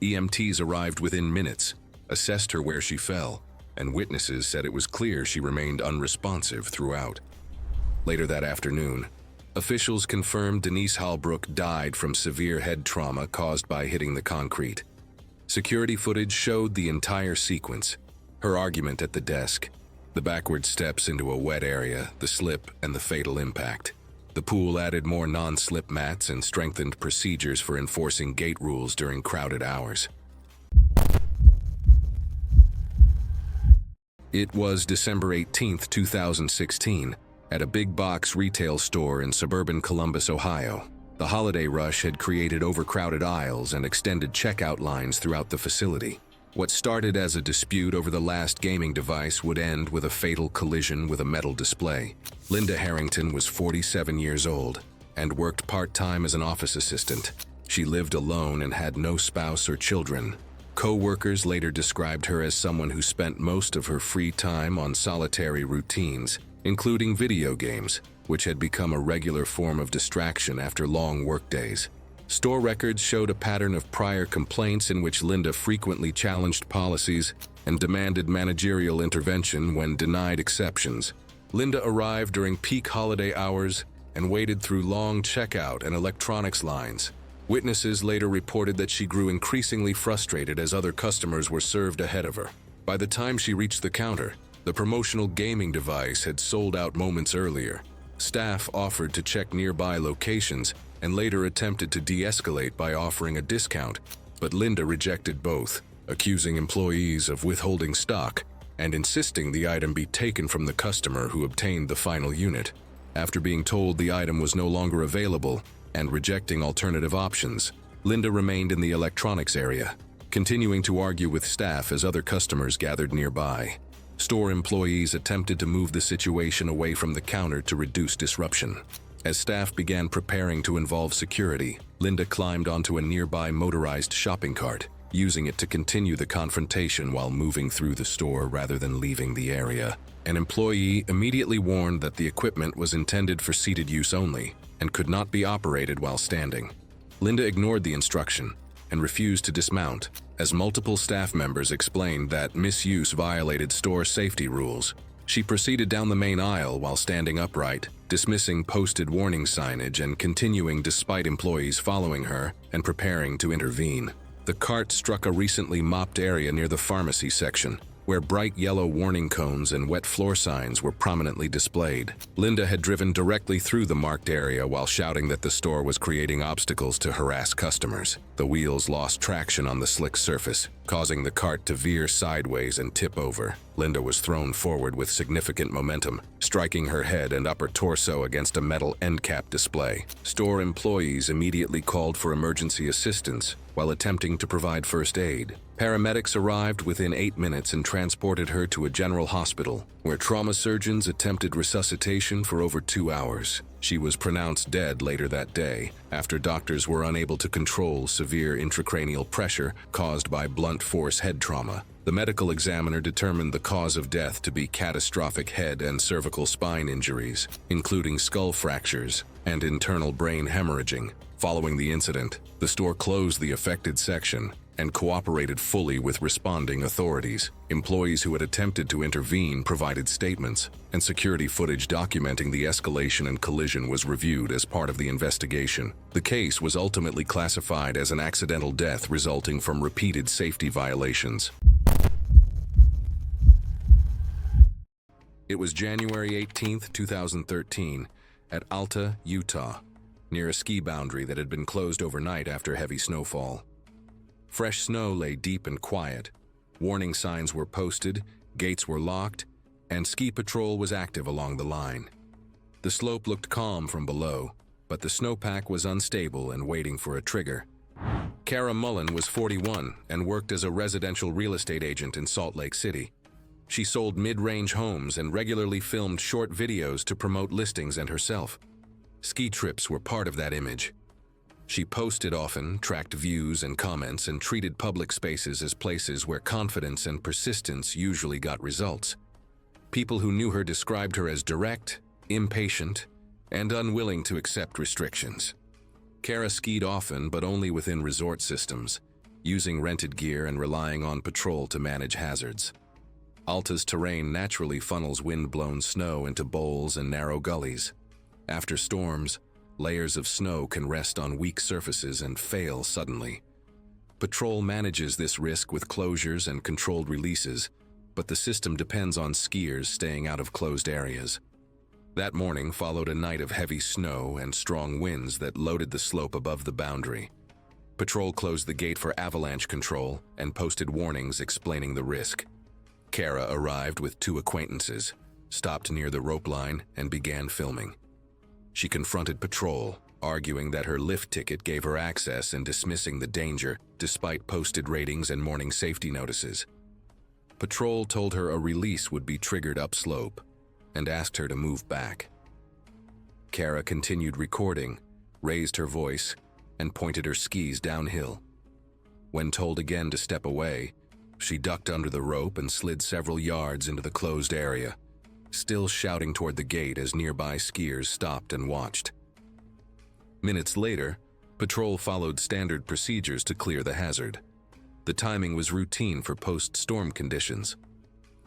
EMTs arrived within minutes, assessed her where she fell, and witnesses said it was clear she remained unresponsive throughout. Later that afternoon, officials confirmed Denise Halbrook died from severe head trauma caused by hitting the concrete. Security footage showed the entire sequence: her argument at the desk, The backward steps into a wet area, the slip, and the fatal impact. The pool added more non-slip mats and strengthened procedures for enforcing gate rules during crowded hours. It was December 18, 2016, at a big box retail store in suburban Columbus, Ohio. The holiday rush had created overcrowded aisles and extended checkout lines throughout the facility. What started as a dispute over the last gaming device would end with a fatal collision with a metal display. Linda Harrington was 47 years old and worked part-time as an office assistant. She lived alone and had no spouse or children. Co-workers later described her as someone who spent most of her free time on solitary routines, including video games, which had become a regular form of distraction after long workdays. Store records showed a pattern of prior complaints in which Linda frequently challenged policies and demanded managerial intervention when denied exceptions. Linda arrived during peak holiday hours and waded through long checkout and electronics lines. Witnesses later reported that she grew increasingly frustrated as other customers were served ahead of her. By the time she reached the counter, the promotional gaming device had sold out moments earlier. Staff offered to check nearby locations and later attempted to de-escalate by offering a discount, but Linda rejected both, accusing employees of withholding stock and insisting the item be taken from the customer who obtained the final unit. After being told the item was no longer available and rejecting alternative options, Linda remained in the electronics area, continuing to argue with staff as other customers gathered nearby. Store employees attempted to move the situation away from the counter to reduce disruption. As staff began preparing to involve security, Linda climbed onto a nearby motorized shopping cart, using it to continue the confrontation while moving through the store rather than leaving the area. An employee immediately warned that the equipment was intended for seated use only and could not be operated while standing. Linda ignored the instruction and refused to dismount, as multiple staff members explained that misuse violated store safety rules. She proceeded down the main aisle while standing upright, dismissing posted warning signage and continuing despite employees following her and preparing to intervene. The cart struck a recently mopped area near the pharmacy section, where bright yellow warning cones and wet floor signs were prominently displayed. Linda had driven directly through the marked area while shouting that the store was creating obstacles to harass customers. The wheels lost traction on the slick surface, causing the cart to veer sideways and tip over. Linda was thrown forward with significant momentum, striking her head and upper torso against a metal end cap display. Store employees immediately called for emergency assistance while attempting to provide first aid. Paramedics arrived within 8 minutes and transported her to a general hospital, where trauma surgeons attempted resuscitation for over 2 hours. She was pronounced dead later that day, after doctors were unable to control severe intracranial pressure caused by blunt force head trauma. The medical examiner determined the cause of death to be catastrophic head and cervical spine injuries, including skull fractures and internal brain hemorrhaging. Following the incident, the store closed the affected section and cooperated fully with responding authorities. Employees who had attempted to intervene provided statements, and security footage documenting the escalation and collision was reviewed as part of the investigation. The case was ultimately classified as an accidental death resulting from repeated safety violations. It was January 18, 2013, at Alta, Utah, near a ski boundary that had been closed overnight after heavy snowfall. Fresh snow lay deep and quiet. Warning signs were posted, gates were locked, and ski patrol was active along the line. The slope looked calm from below, but the snowpack was unstable and waiting for a trigger. Kara Mullen was 41 and worked as a residential real estate agent in Salt Lake City. She sold mid-range homes and regularly filmed short videos to promote listings and herself. Ski trips were part of that image. She posted often, tracked views and comments, and treated public spaces as places where confidence and persistence usually got results. People who knew her described her as direct, impatient, and unwilling to accept restrictions. Kara skied often, but only within resort systems, using rented gear and relying on patrol to manage hazards. Alta's terrain naturally funnels wind-blown snow into bowls and narrow gullies. After storms, layers of snow can rest on weak surfaces and fail suddenly. Patrol manages this risk with closures and controlled releases, but the system depends on skiers staying out of closed areas. That morning followed a night of heavy snow and strong winds that loaded the slope above the boundary. Patrol closed the gate for avalanche control and posted warnings explaining the risk. Kara arrived with two acquaintances, stopped near the rope line, and began filming. She confronted patrol, arguing that her lift ticket gave her access and dismissing the danger despite posted ratings and morning safety notices. Patrol told her a release would be triggered upslope and asked her to move back. Kara continued recording, raised her voice, and pointed her skis downhill. When told again to step away, she ducked under the rope and slid several yards into the closed area, still shouting toward the gate as nearby skiers stopped and watched. Minutes later, patrol followed standard procedures to clear the hazard. The timing was routine for post-storm conditions.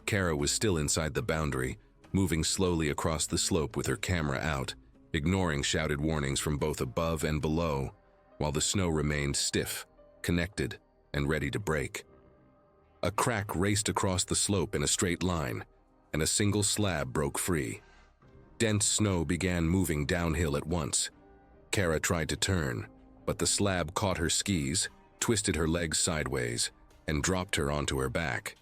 Kara was still inside the boundary, moving slowly across the slope with her camera out, ignoring shouted warnings from both above and below, while the snow remained stiff, connected, and ready to break. A crack raced across the slope in a straight line, and a single slab broke free. Dense snow began moving downhill at once. Kara tried to turn, but the slab caught her skis, twisted her legs sideways, and dropped her onto her back.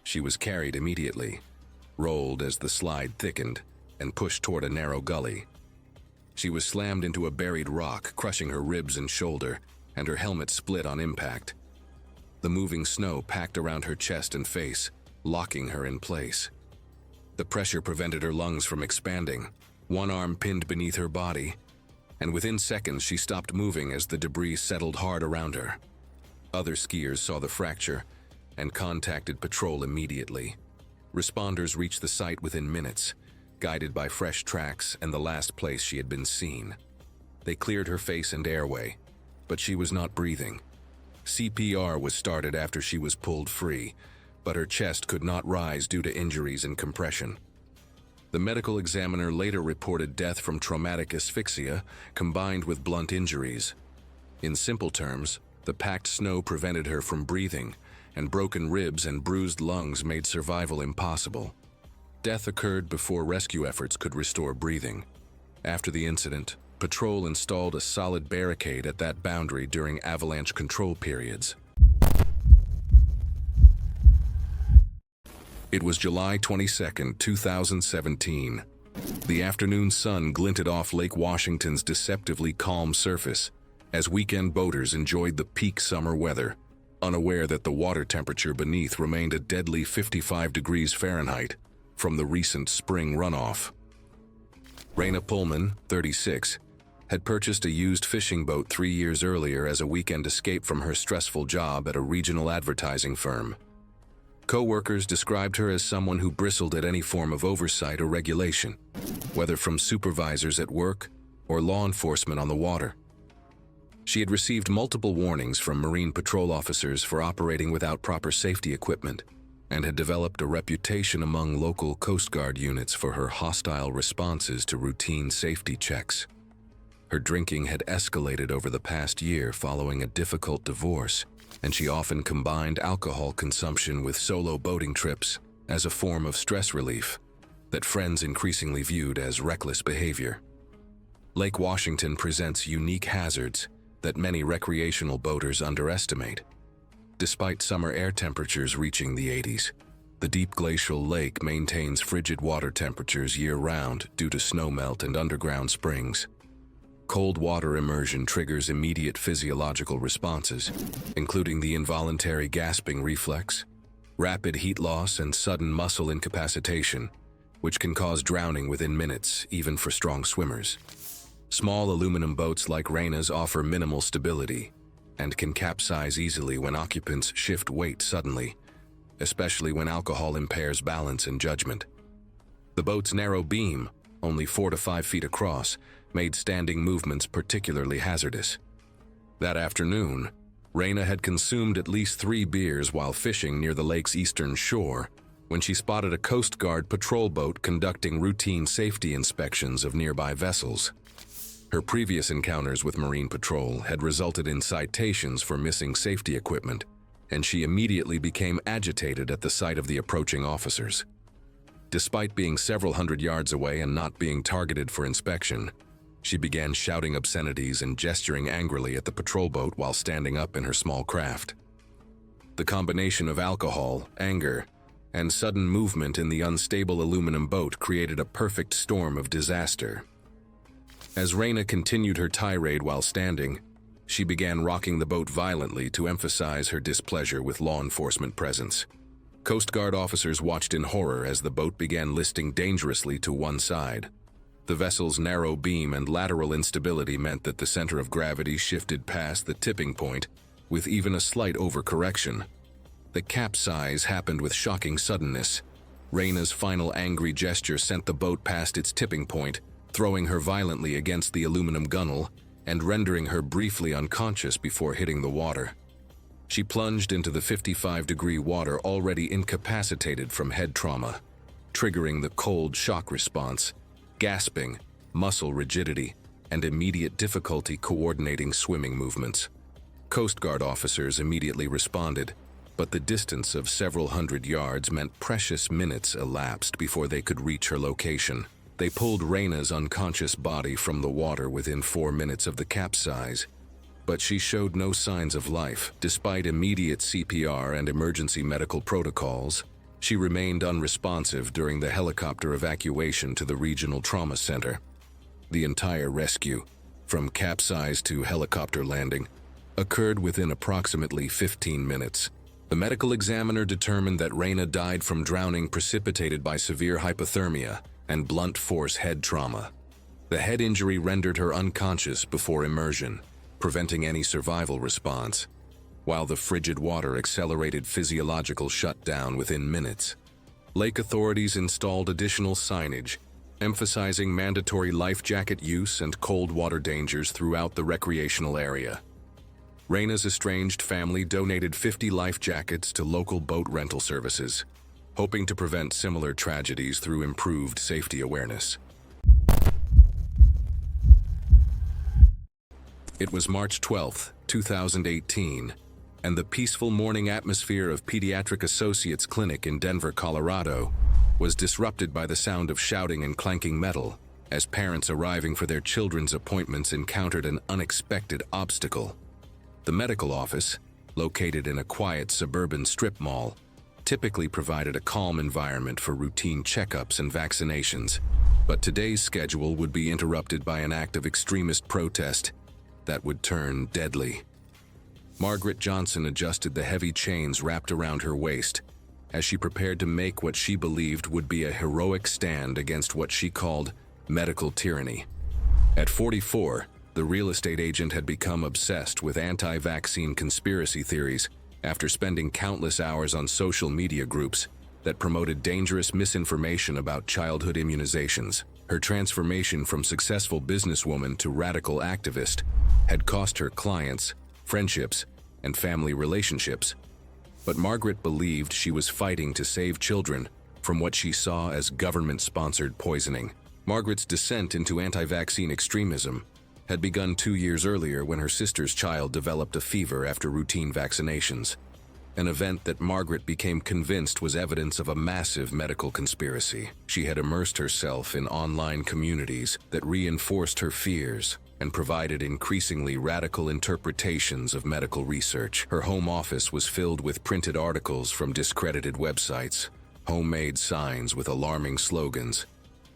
She was carried immediately, rolled as the slide thickened, and pushed toward a narrow gully. She was slammed into a buried rock, crushing her ribs and shoulder, and her helmet split on impact. The moving snow packed around her chest and face, locking her in place. The pressure prevented her lungs from expanding, one arm pinned beneath her body, and within seconds she stopped moving as the debris settled hard around her. Other skiers saw the fracture and contacted patrol immediately. Responders reached the site within minutes, guided by fresh tracks and the last place she had been seen. They cleared her face and airway, but she was not breathing. CPR was started after she was pulled free, but her chest could not rise due to injuries and compression. The medical examiner later reported death from traumatic asphyxia combined with blunt injuries. In simple terms, the packed snow prevented her from breathing, and broken ribs and bruised lungs made survival impossible. Death occurred before rescue efforts could restore breathing. After the incident, patrol installed a solid barricade at that boundary during avalanche control periods. It was July 22, 2017. The afternoon sun glinted off Lake Washington's deceptively calm surface as weekend boaters enjoyed the peak summer weather, unaware that the water temperature beneath remained a deadly 55 degrees Fahrenheit from the recent spring runoff. Raina Pullman, 36, had purchased a used fishing boat 3 years earlier as a weekend escape from her stressful job at a regional advertising firm. Co-workers described her as someone who bristled at any form of oversight or regulation, whether from supervisors at work or law enforcement on the water. She had received multiple warnings from Marine Patrol officers for operating without proper safety equipment, and had developed a reputation among local Coast Guard units for her hostile responses to routine safety checks. Her drinking had escalated over the past year following a difficult divorce, and she often combined alcohol consumption with solo boating trips as a form of stress relief that friends increasingly viewed as reckless behavior. Lake Washington presents unique hazards that many recreational boaters underestimate. Despite summer air temperatures reaching the 80s, the deep glacial lake maintains frigid water temperatures year-round due to snowmelt and underground springs. Cold water immersion triggers immediate physiological responses, including the involuntary gasping reflex, rapid heat loss, and sudden muscle incapacitation, which can cause drowning within minutes, even for strong swimmers. Small aluminum boats like Raina's offer minimal stability and can capsize easily when occupants shift weight suddenly, especially when alcohol impairs balance and judgment. The boat's narrow beam, only 4 to 5 feet across, made standing movements particularly hazardous. That afternoon, Raina had consumed at least 3 beers while fishing near the lake's eastern shore when she spotted a Coast Guard patrol boat conducting routine safety inspections of nearby vessels. Her previous encounters with Marine Patrol had resulted in citations for missing safety equipment, and she immediately became agitated at the sight of the approaching officers. Despite being several hundred yards away and not being targeted for inspection, she began shouting obscenities and gesturing angrily at the patrol boat while standing up in her small craft. The combination of alcohol, anger, and sudden movement in the unstable aluminum boat created a perfect storm of disaster. As Reyna continued her tirade while standing, she began rocking the boat violently to emphasize her displeasure with law enforcement presence. Coast Guard officers watched in horror as the boat began listing dangerously to one side. The vessel's narrow beam and lateral instability meant that the center of gravity shifted past the tipping point, with even a slight overcorrection. The capsize happened with shocking suddenness. Reyna's final angry gesture sent the boat past its tipping point, throwing her violently against the aluminum gunnel and rendering her briefly unconscious before hitting the water. She plunged into the 55-degree water already incapacitated from head trauma, triggering the cold shock response, gasping, muscle rigidity, and immediate difficulty coordinating swimming movements. Coast Guard officers immediately responded, but the distance of several hundred yards meant precious minutes elapsed before they could reach her location. They pulled Reyna's unconscious body from the water within 4 minutes of the capsize, but she showed no signs of life. Despite immediate CPR and emergency medical protocols, she remained unresponsive during the helicopter evacuation to the regional trauma center. The entire rescue, from capsize to helicopter landing, occurred within approximately 15 minutes. The medical examiner determined that Reyna died from drowning precipitated by severe hypothermia and blunt force head trauma. The head injury rendered her unconscious before immersion, preventing any survival response, while the frigid water accelerated physiological shutdown within minutes. Lake authorities installed additional signage, emphasizing mandatory life jacket use and cold water dangers throughout the recreational area. Reyna's estranged family donated 50 life jackets to local boat rental services, hoping to prevent similar tragedies through improved safety awareness. It was March 12, 2018, and the peaceful morning atmosphere of Pediatric Associates Clinic in Denver, Colorado, was disrupted by the sound of shouting and clanking metal as parents arriving for their children's appointments encountered an unexpected obstacle. The medical office, located in a quiet suburban strip mall, typically provided a calm environment for routine checkups and vaccinations, but today's schedule would be interrupted by an act of extremist protest that would turn deadly. Margaret Johnson adjusted the heavy chains wrapped around her waist as she prepared to make what she believed would be a heroic stand against what she called medical tyranny. At 44, the real estate agent had become obsessed with anti-vaccine conspiracy theories after spending countless hours on social media groups that promoted dangerous misinformation about childhood immunizations. Her transformation from successful businesswoman to radical activist had cost her clients, friendships, and family relationships. But Margaret believed she was fighting to save children from what she saw as government-sponsored poisoning. Margaret's descent into anti-vaccine extremism had begun 2 years earlier when her sister's child developed a fever after routine vaccinations, an event that Margaret became convinced was evidence of a massive medical conspiracy. She had immersed herself in online communities that reinforced her fears and provided increasingly radical interpretations of medical research. Her home office was filled with printed articles from discredited websites, homemade signs with alarming slogans,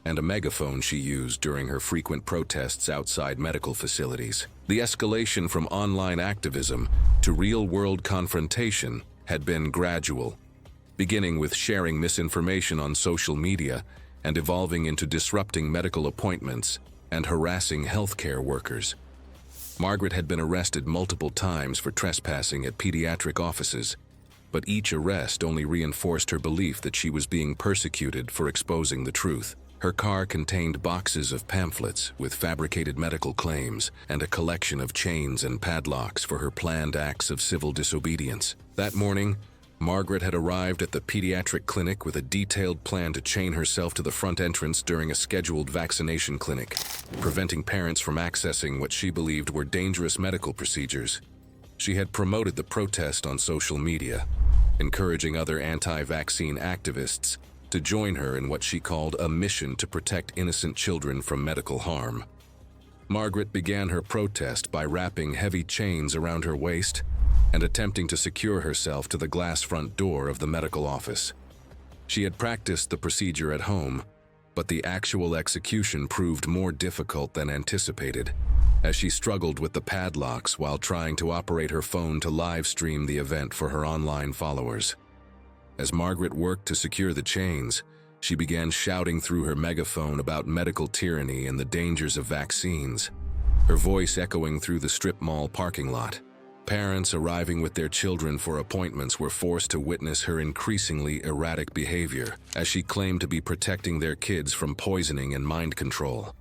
and a megaphone she used during her frequent protests outside medical facilities. The escalation from online activism to real-world confrontation had been gradual, beginning with sharing misinformation on social media and evolving into disrupting medical appointments and harassing healthcare workers. Margaret had been arrested multiple times for trespassing at pediatric offices, but each arrest only reinforced her belief that she was being persecuted for exposing the truth. Her car contained boxes of pamphlets with fabricated medical claims and a collection of chains and padlocks for her planned acts of civil disobedience. That morning, Margaret had arrived at the pediatric clinic with a detailed plan to chain herself to the front entrance during a scheduled vaccination clinic, preventing parents from accessing what she believed were dangerous medical procedures. She had promoted the protest on social media, encouraging other anti-vaccine activists to join her in what she called a mission to protect innocent children from medical harm. Margaret began her protest by wrapping heavy chains around her waist and attempting to secure herself to the glass front door of the medical office. She had practiced the procedure at home, but the actual execution proved more difficult than anticipated, as she struggled with the padlocks while trying to operate her phone to live stream the event for her online followers. As Margaret worked to secure the chains, she began shouting through her megaphone about medical tyranny and the dangers of vaccines, her voice echoing through the strip mall parking lot. Parents arriving with their children for appointments were forced to witness her increasingly erratic behavior, as she claimed to be protecting their kids from poisoning and mind control.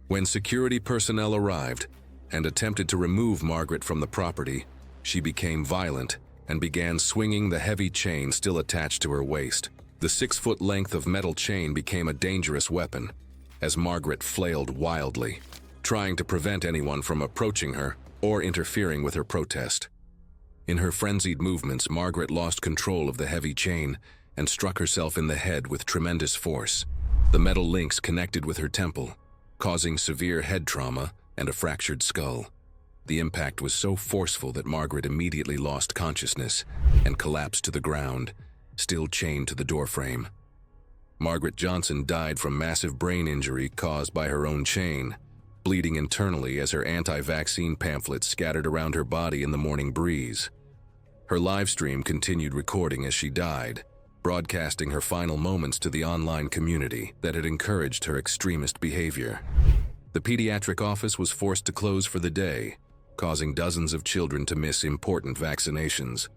When security personnel arrived and attempted to remove Margaret from the property, she became violent and began swinging the heavy chain still attached to her waist. The 6-foot length of metal chain became a dangerous weapon, as Margaret flailed wildly, trying to prevent anyone from approaching her or interfering with her protest. In her frenzied movements, Margaret lost control of the heavy chain and struck herself in the head with tremendous force. The metal links connected with her temple, causing severe head trauma and a fractured skull. The impact was so forceful that Margaret immediately lost consciousness and collapsed to the ground, still chained to the doorframe. Margaret Johnson died from massive brain injury caused by her own chain, bleeding internally as her anti-vaccine pamphlets scattered around her body in the morning breeze. Her live stream continued recording as she died, broadcasting her final moments to the online community that had encouraged her extremist behavior. The pediatric office was forced to close for the day, causing dozens of children to miss important vaccinations.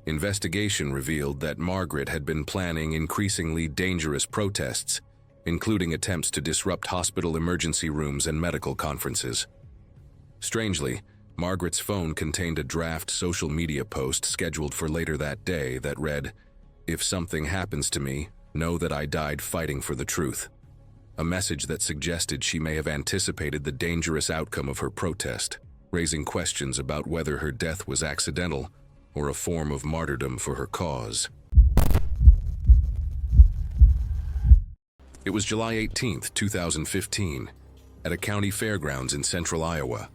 Investigation revealed that Margaret had been planning increasingly dangerous protests, including attempts to disrupt hospital emergency rooms and medical conferences. Strangely, Margaret's phone contained a draft social media post scheduled for later that day that read, "If something happens to me, know that I died fighting for the truth," a message that suggested she may have anticipated the dangerous outcome of her protest, raising questions about whether her death was accidental or a form of martyrdom for her cause. It was July 18th, 2015, at a county fairgrounds in central Iowa.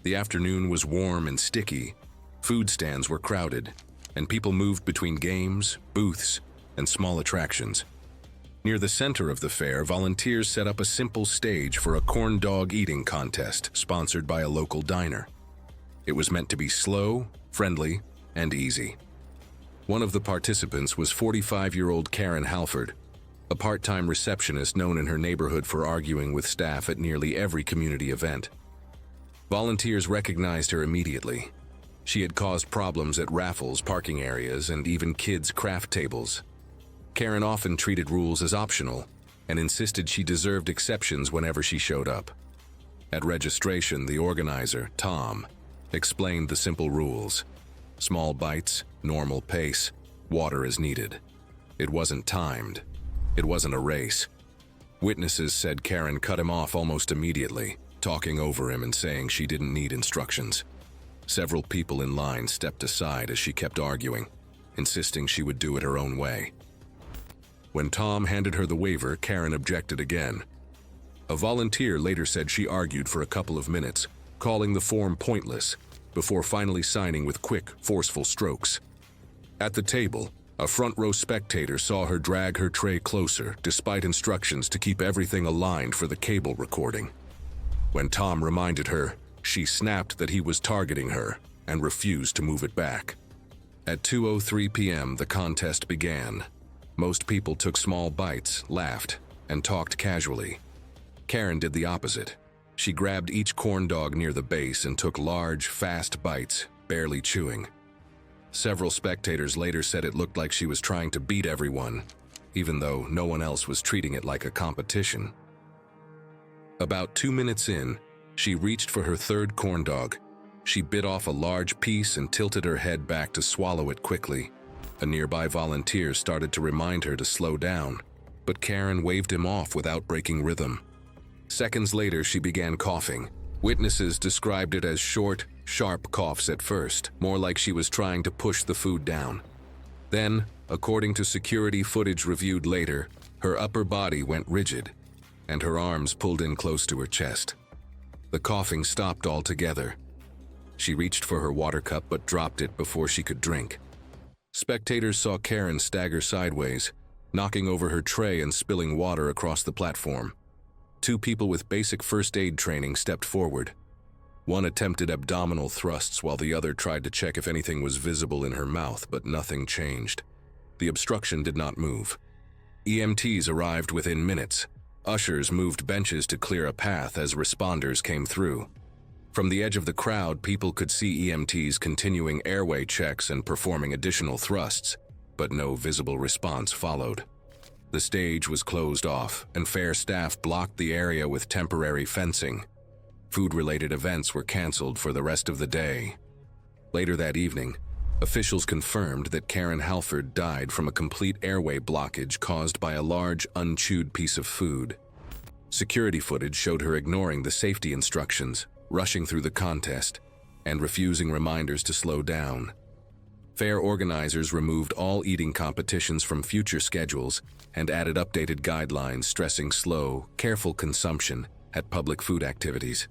The afternoon was warm and sticky, food stands were crowded, and people moved between games, booths, and small attractions. Near the center of the fair, volunteers set up a simple stage for a corn dog eating contest sponsored by a local diner. It was meant to be slow, friendly, and easy. One of the participants was 45-year-old Karen Halford, a part-time receptionist known in her neighborhood for arguing with staff at nearly every community event. Volunteers recognized her immediately. She had caused problems at raffles, parking areas, and even kids' craft tables. Karen often treated rules as optional and insisted she deserved exceptions whenever she showed up. At registration, the organizer, Tom, explained the simple rules. Small bites, normal pace, water as needed. It wasn't timed. It wasn't a race. Witnesses said Karen cut him off almost immediately, talking over him and saying she didn't need instructions. Several people in line stepped aside as she kept arguing, insisting she would do it her own way. When Tom handed her the waiver, Karen objected again. A volunteer later said she argued for a couple of minutes, calling the form pointless, before finally signing with quick, forceful strokes. At the table, a front-row spectator saw her drag her tray closer, despite instructions to keep everything aligned for the cable recording. When Tom reminded her, she snapped that he was targeting her and refused to move it back. At 2:03 p.m., the contest began. Most people took small bites, laughed, and talked casually. Karen did the opposite. She grabbed each corn dog near the base and took large, fast bites, barely chewing. Several spectators later said it looked like she was trying to beat everyone, even though no one else was treating it like a competition. About 2 minutes in, she reached for her third corn dog. She bit off a large piece and tilted her head back to swallow it quickly. A nearby volunteer started to remind her to slow down, but Karen waved him off without breaking rhythm. Seconds later, she began coughing. Witnesses described it as short, Sharp coughs at first, more like she was trying to push the food down. Then, according to security footage reviewed later, her upper body went rigid, and her arms pulled in close to her chest. The coughing stopped altogether. She reached for her water cup but dropped it before she could drink. Spectators saw Karen stagger sideways, knocking over her tray and spilling water across the platform. Two people with basic first aid training stepped forward. One attempted abdominal thrusts while the other tried to check if anything was visible in her mouth, but nothing changed. The obstruction did not move. EMTs arrived within minutes. Ushers moved benches to clear a path as responders came through. From the edge of the crowd, people could see EMTs continuing airway checks and performing additional thrusts, but no visible response followed. The stage was closed off, and fair staff blocked the area with temporary fencing. Food-related events were canceled for the rest of the day. Later that evening, officials confirmed that Karen Halford died from a complete airway blockage caused by a large, unchewed piece of food. Security footage showed her ignoring the safety instructions, rushing through the contest, and refusing reminders to slow down. Fair organizers removed all eating competitions from future schedules and added updated guidelines stressing slow, careful consumption at public food activities.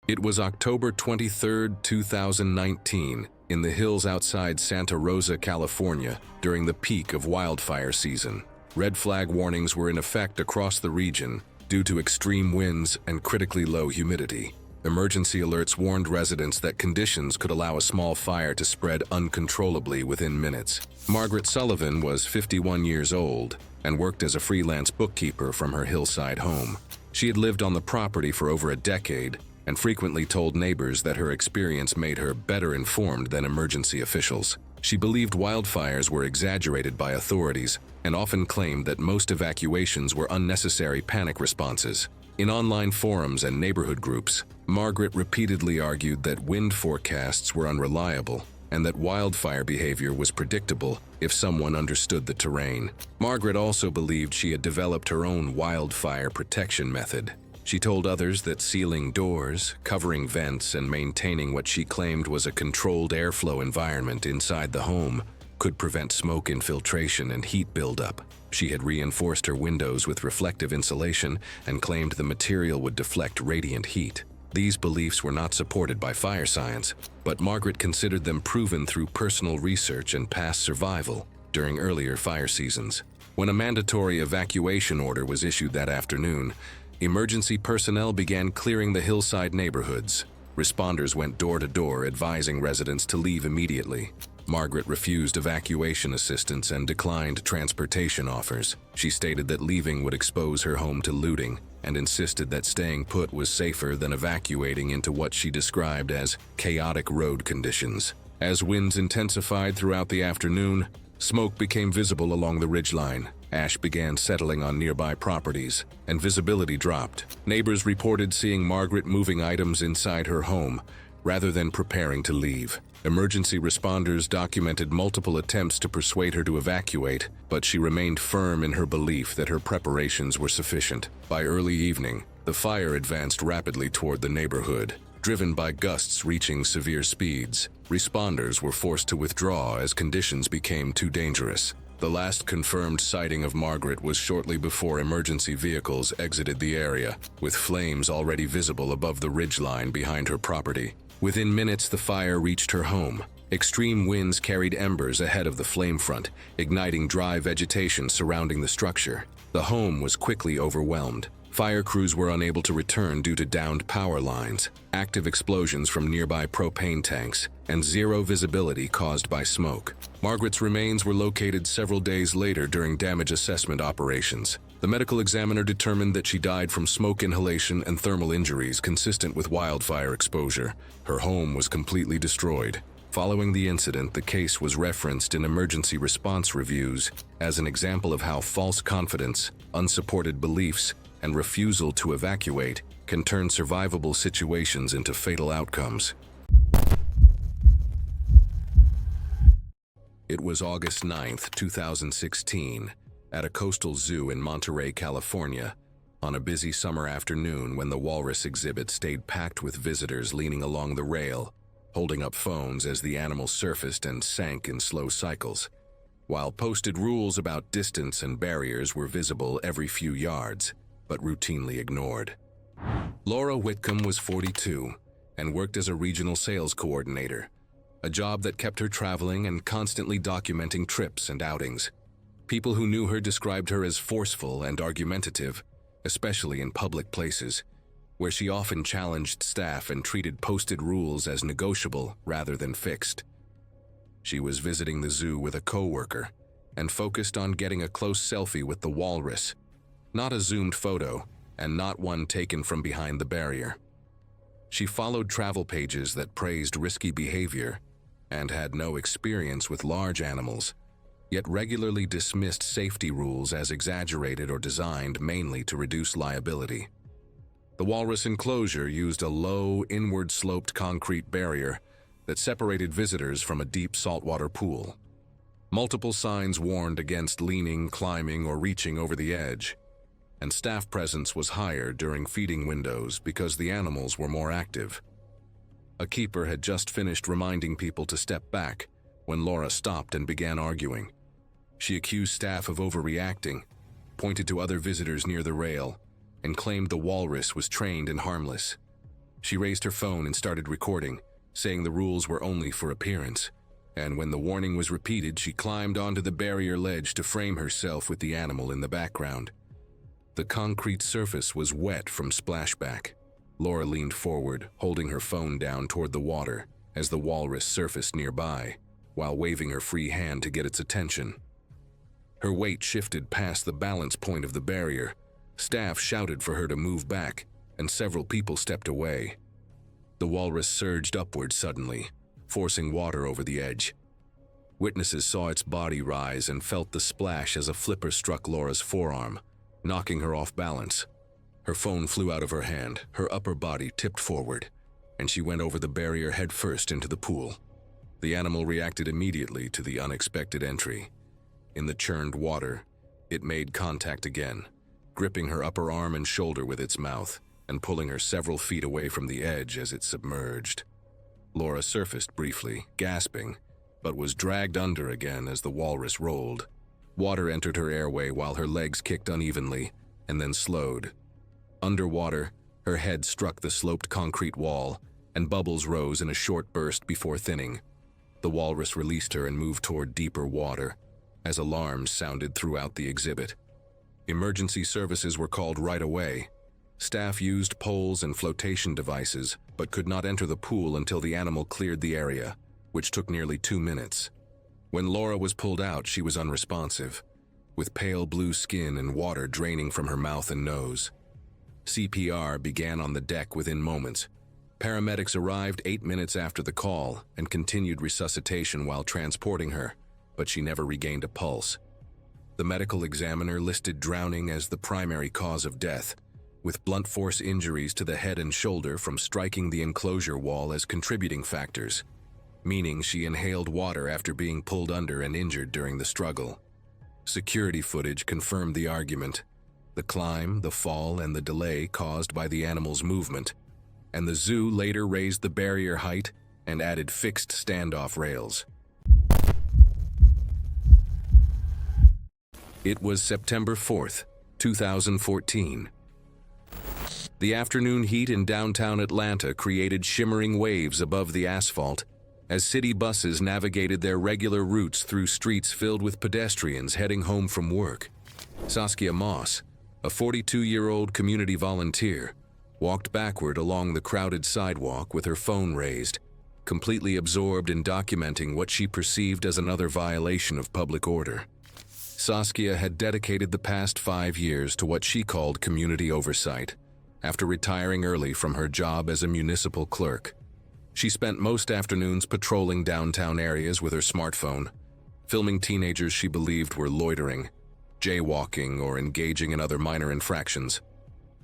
It was October 23, 2019, in the hills outside Santa Rosa, California, during the peak of wildfire season. Red flag warnings were in effect across the region due to extreme winds and critically low humidity. Emergency alerts warned residents that conditions could allow a small fire to spread uncontrollably within minutes. Margaret Sullivan was 51 years old and worked as a freelance bookkeeper from her hillside home. She had lived on the property for over a decade and frequently told neighbors that her experience made her better informed than emergency officials. She believed wildfires were exaggerated by authorities and often claimed that most evacuations were unnecessary panic responses. In online forums and neighborhood groups, Margaret repeatedly argued that wind forecasts were unreliable and that wildfire behavior was predictable if someone understood the terrain. Margaret also believed she had developed her own wildfire protection method. She told others that sealing doors, covering vents, and maintaining what she claimed was a controlled airflow environment inside the home could prevent smoke infiltration and heat buildup. She had reinforced her windows with reflective insulation and claimed the material would deflect radiant heat. These beliefs were not supported by fire science, but Margaret considered them proven through personal research and past survival during earlier fire seasons. When a mandatory evacuation order was issued that afternoon, emergency personnel began clearing the hillside neighborhoods. Responders went door to door advising residents to leave immediately. Margaret refused evacuation assistance and declined transportation offers. She stated that leaving would expose her home to looting and insisted that staying put was safer than evacuating into what she described as chaotic road conditions. As winds intensified throughout the afternoon, smoke became visible along the ridgeline. Ash began settling on nearby properties, and visibility dropped. Neighbors reported seeing Margaret moving items inside her home, rather than preparing to leave. Emergency responders documented multiple attempts to persuade her to evacuate, but she remained firm in her belief that her preparations were sufficient. By early evening, the fire advanced rapidly toward the neighborhood. Driven by gusts reaching severe speeds, responders were forced to withdraw as conditions became too dangerous. The last confirmed sighting of Margaret was shortly before emergency vehicles exited the area, with flames already visible above the ridgeline behind her property. Within minutes, the fire reached her home. Extreme winds carried embers ahead of the flame front, igniting dry vegetation surrounding the structure. The home was quickly overwhelmed. Fire crews were unable to return due to downed power lines, active explosions from nearby propane tanks, and zero visibility caused by smoke. Margaret's remains were located several days later during damage assessment operations. The medical examiner determined that she died from smoke inhalation and thermal injuries consistent with wildfire exposure. Her home was completely destroyed. Following the incident, the case was referenced in emergency response reviews as an example of how false confidence, unsupported beliefs, and refusal to evacuate can turn survivable situations into fatal outcomes. It was August 9, 2016, at a coastal zoo in Monterey, California, On a busy summer afternoon when the walrus exhibit stayed packed with visitors leaning along the rail, holding up phones as the animal surfaced and sank in slow cycles, while posted rules about distance and barriers were visible every few yards, but routinely ignored. Laura Whitcomb was 42 and worked as a regional sales coordinator, a job that kept her traveling and constantly documenting trips and outings. People who knew her described her as forceful and argumentative, especially in public places, where she often challenged staff and treated posted rules as negotiable rather than fixed. She was visiting the zoo with a coworker and focused on getting a close selfie with the walrus, not a zoomed photo and not one taken from behind the barrier. She followed travel pages that praised risky behavior and had no experience with large animals, yet regularly dismissed safety rules as exaggerated or designed mainly to reduce liability. The walrus enclosure used a low, inward-sloped concrete barrier that separated visitors from a deep saltwater pool. Multiple signs warned against leaning, climbing, or reaching over the edge, and staff presence was higher during feeding windows because the animals were more active. A keeper had just finished reminding people to step back when Laura stopped and began arguing. She accused staff of overreacting, pointed to other visitors near the rail, and claimed the walrus was trained and harmless. She raised her phone and started recording, saying the rules were only for appearance, and when the warning was repeated, she climbed onto the barrier ledge to frame herself with the animal in the background. The concrete surface was wet from splashback. Laura leaned forward, holding her phone down toward the water as the walrus surfaced nearby, while waving her free hand to get its attention. Her weight shifted past the balance point of the barrier. Staff shouted for her to move back, and several people stepped away. The walrus surged upward suddenly, forcing water over the edge. Witnesses saw its body rise and felt the splash as a flipper struck Laura's forearm, knocking her off balance. Her phone flew out of her hand, her upper body tipped forward, and she went over the barrier headfirst into the pool. The animal reacted immediately to the unexpected entry. In the churned water, it made contact again, gripping her upper arm and shoulder with its mouth and pulling her several feet away from the edge as it submerged. Laura surfaced briefly, gasping, but was dragged under again as the walrus rolled. Water entered her airway while her legs kicked unevenly and then slowed. Underwater, her head struck the sloped concrete wall, and bubbles rose in a short burst before thinning. The walrus released her and moved toward deeper water, as alarms sounded throughout the exhibit. Emergency services were called right away. Staff used poles and flotation devices, but could not enter the pool until the animal cleared the area, which took nearly 2 minutes. When Laura was pulled out, she was unresponsive, with pale blue skin and water draining from her mouth and nose. CPR began on the deck within moments. Paramedics arrived 8 minutes after the call and continued resuscitation while transporting her, but she never regained a pulse. The medical examiner listed drowning as the primary cause of death, with blunt force injuries to the head and shoulder from striking the enclosure wall as contributing factors, meaning she inhaled water after being pulled under and injured during the struggle. Security footage confirmed the argument. The climb, the fall, and the delay caused by the animal's movement, and the zoo later raised the barrier height and added fixed standoff rails. It was September 4th, 2014. The afternoon heat in downtown Atlanta created shimmering waves above the asphalt as city buses navigated their regular routes through streets filled with pedestrians heading home from work. Saskia Moss, a 42-year-old community volunteer, walked backward along the crowded sidewalk with her phone raised, completely absorbed in documenting what she perceived as another violation of public order. Saskia had dedicated the past 5 years to what she called community oversight, after retiring early from her job as a municipal clerk. She spent most afternoons patrolling downtown areas with her smartphone, filming teenagers she believed were loitering, jaywalking, or engaging in other minor infractions.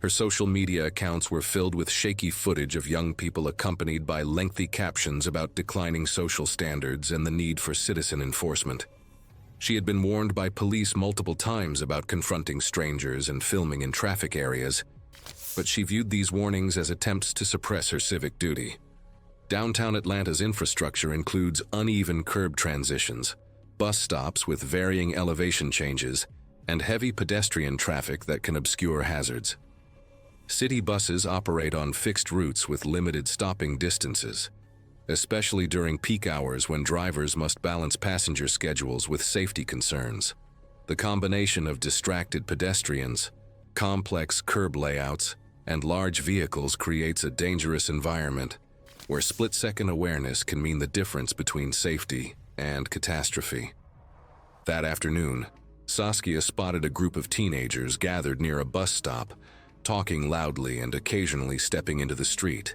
Her social media accounts were filled with shaky footage of young people accompanied by lengthy captions about declining social standards and the need for citizen enforcement. She had been warned by police multiple times about confronting strangers and filming in traffic areas, but she viewed these warnings as attempts to suppress her civic duty. Downtown Atlanta's infrastructure includes uneven curb transitions, bus stops with varying elevation changes, and heavy pedestrian traffic that can obscure hazards. City buses operate on fixed routes with limited stopping distances, especially during peak hours when drivers must balance passenger schedules with safety concerns. The combination of distracted pedestrians, complex curb layouts, and large vehicles creates a dangerous environment where split-second awareness can mean the difference between safety and catastrophe. That afternoon, Saskia spotted a group of teenagers gathered near a bus stop, talking loudly and occasionally stepping into the street.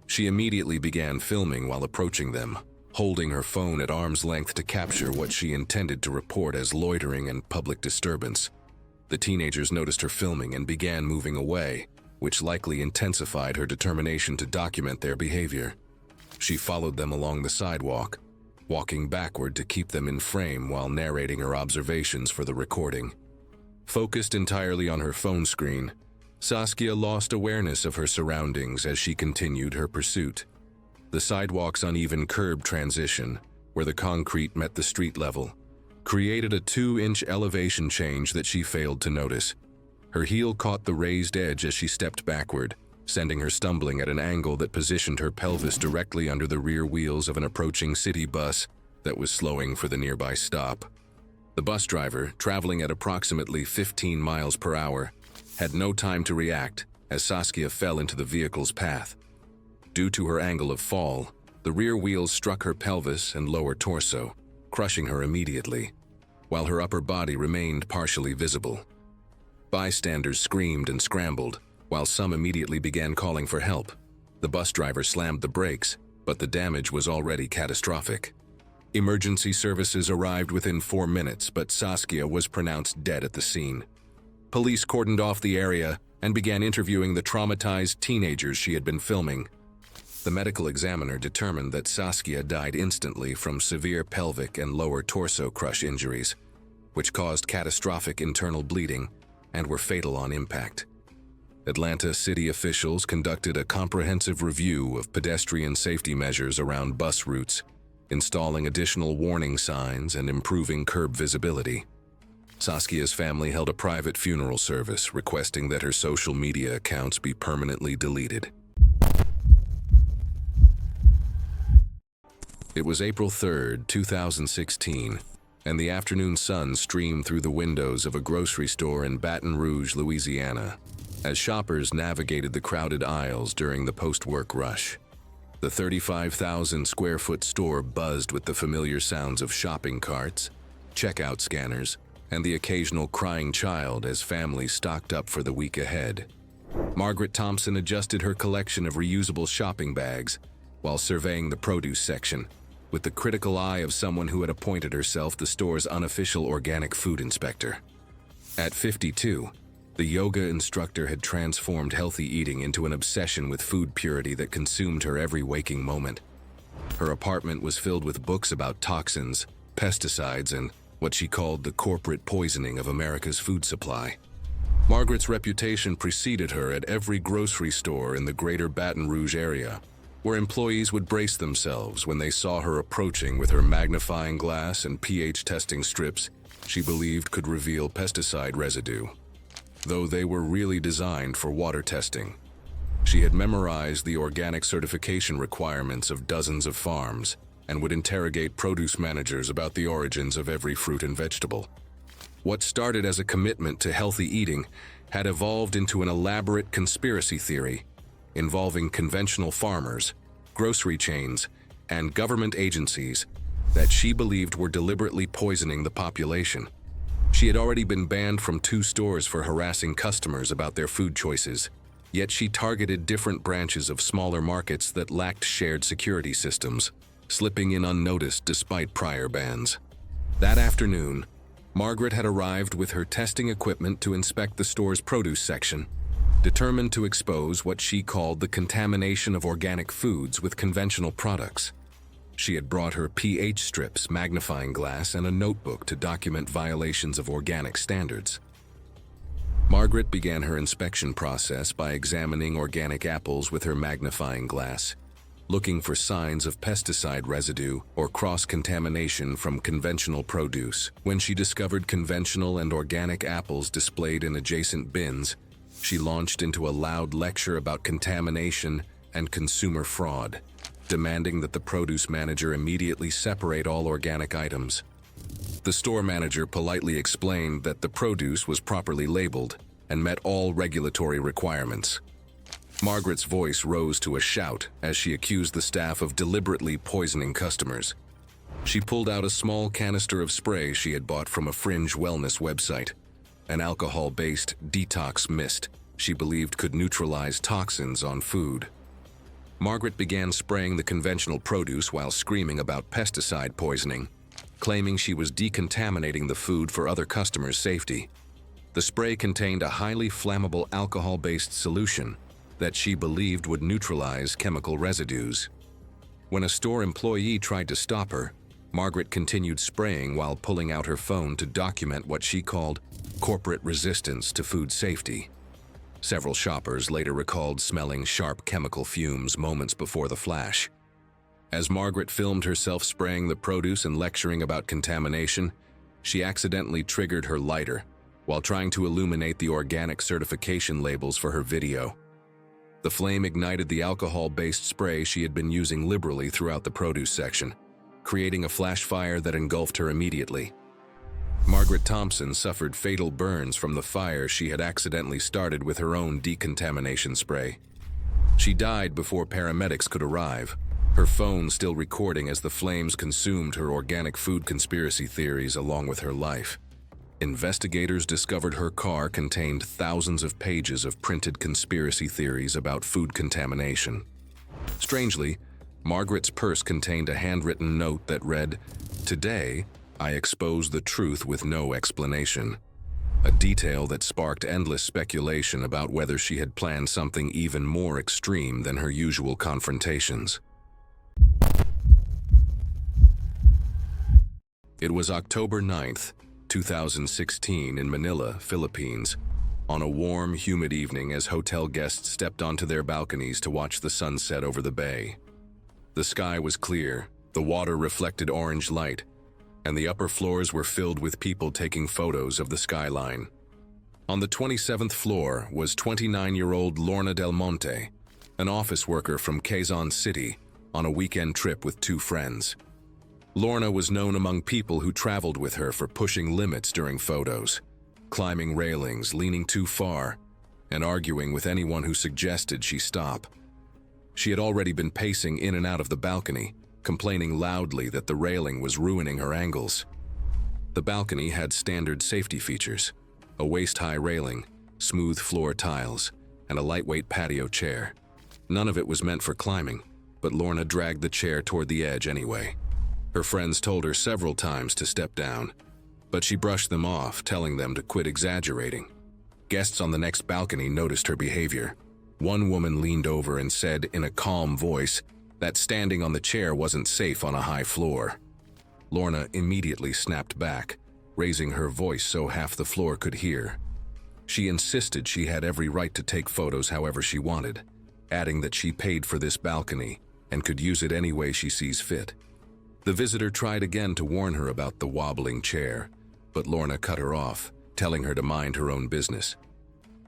She immediately began filming while approaching them, holding her phone at arm's length to capture what she intended to report as loitering and public disturbance. The teenagers noticed her filming and began moving away, which likely intensified her determination to document their behavior. She followed them along the sidewalk, walking backward to keep them in frame while narrating her observations for the recording. Focused entirely on her phone screen, Saskia lost awareness of her surroundings as she continued her pursuit. The sidewalk's uneven curb transition, where the concrete met the street level, created a 2-inch elevation change that she failed to notice. Her heel caught the raised edge as she stepped backward, sending her stumbling at an angle that positioned her pelvis directly under the rear wheels of an approaching city bus that was slowing for the nearby stop. The bus driver, traveling at approximately 15 miles per hour, had no time to react as Saskia fell into the vehicle's path. Due to her angle of fall, the rear wheels struck her pelvis and lower torso, crushing her immediately, while her upper body remained partially visible. Bystanders screamed and scrambled, while some immediately began calling for help. The bus driver slammed the brakes, but the damage was already catastrophic. Emergency services arrived within 4 minutes, but Saskia was pronounced dead at the scene. Police cordoned off the area and began interviewing the traumatized teenagers she had been filming. The medical examiner determined that Saskia died instantly from severe pelvic and lower torso crush injuries, which caused catastrophic internal bleeding and were fatal on impact. Atlanta city officials conducted a comprehensive review of pedestrian safety measures around bus routes, installing additional warning signs and improving curb visibility. Saskia's family held a private funeral service, requesting that her social media accounts be permanently deleted. It was April 3rd, 2016, and the afternoon sun streamed through the windows of a grocery store in Baton Rouge, Louisiana, as shoppers navigated the crowded aisles during the post-work rush. The 35,000-square-foot store buzzed with the familiar sounds of shopping carts, checkout scanners, and the occasional crying child as families stocked up for the week ahead. Margaret Thompson adjusted her collection of reusable shopping bags while surveying the produce section, with the critical eye of someone who had appointed herself the store's unofficial organic food inspector. At 52, the yoga instructor had transformed healthy eating into an obsession with food purity that consumed her every waking moment. Her apartment was filled with books about toxins, pesticides, and what she called the corporate poisoning of America's food supply. Margaret's reputation preceded her at every grocery store in the greater Baton Rouge area, where employees would brace themselves when they saw her approaching with her magnifying glass and pH testing strips she believed could reveal pesticide residue, though they were really designed for water testing. She had memorized the organic certification requirements of dozens of farms and would interrogate produce managers about the origins of every fruit and vegetable. What started as a commitment to healthy eating had evolved into an elaborate conspiracy theory involving conventional farmers, grocery chains, and government agencies that she believed were deliberately poisoning the population. She had already been banned from 2 stores for harassing customers about their food choices, yet she targeted different branches of smaller markets that lacked shared security systems, slipping in unnoticed despite prior bans. That afternoon, Margaret had arrived with her testing equipment to inspect the store's produce section, determined to expose what she called the contamination of organic foods with conventional products. She had brought her pH strips, magnifying glass, and a notebook to document violations of organic standards. Margaret began her inspection process by examining organic apples with her magnifying glass, looking for signs of pesticide residue or cross-contamination from conventional produce. When she discovered conventional and organic apples displayed in adjacent bins, she launched into a loud lecture about contamination and consumer fraud, demanding that the produce manager immediately separate all organic items. The store manager politely explained that the produce was properly labeled and met all regulatory requirements. Margaret's voice rose to a shout as she accused the staff of deliberately poisoning customers. She pulled out a small canister of spray she had bought from a fringe wellness website, an alcohol-based detox mist she believed could neutralize toxins on food. Margaret began spraying the conventional produce while screaming about pesticide poisoning, claiming she was decontaminating the food for other customers' safety. The spray contained a highly flammable alcohol-based solution that she believed would neutralize chemical residues. When a store employee tried to stop her, Margaret continued spraying while pulling out her phone to document what she called corporate resistance to food safety. Several shoppers later recalled smelling sharp chemical fumes moments before the flash. As Margaret filmed herself spraying the produce and lecturing about contamination, she accidentally triggered her lighter while trying to illuminate the organic certification labels for her video. The flame ignited the alcohol-based spray she had been using liberally throughout the produce section, creating a flash fire that engulfed her immediately. Margaret Thompson suffered fatal burns from the fire she had accidentally started with her own decontamination spray. She died before paramedics could arrive, her phone still recording as the flames consumed her organic food conspiracy theories along with her life. Investigators discovered her car contained thousands of pages of printed conspiracy theories about food contamination. Strangely, Margaret's purse contained a handwritten note that read, "Today, I expose the truth with no explanation," a detail that sparked endless speculation about whether she had planned something even more extreme than her usual confrontations. It was October 9th, 2016 in Manila, Philippines, on a warm, humid evening as hotel guests stepped onto their balconies to watch the sunset over the bay. The sky was clear, the water reflected orange light, and the upper floors were filled with people taking photos of the skyline. On the 27th floor was 29-year-old Lorna Del Monte, an office worker from Quezon City, on a weekend trip with two friends. Lorna was known among people who traveled with her for pushing limits during photos, climbing railings, leaning too far, and arguing with anyone who suggested she stop. She had already been pacing in and out of the balcony, complaining loudly that the railing was ruining her angles. The balcony had standard safety features: a waist-high railing, smooth floor tiles, and a lightweight patio chair. None of it was meant for climbing, but Lorna dragged the chair toward the edge anyway. Her friends told her several times to step down, but she brushed them off, telling them to quit exaggerating. Guests on the next balcony noticed her behavior. One woman leaned over and said in a calm voice that standing on the chair wasn't safe on a high floor. Lorna immediately snapped back, raising her voice so half the floor could hear. She insisted she had every right to take photos however she wanted, adding that she paid for this balcony and could use it any way she sees fit. The visitor tried again to warn her about the wobbling chair, but Lorna cut her off, telling her to mind her own business.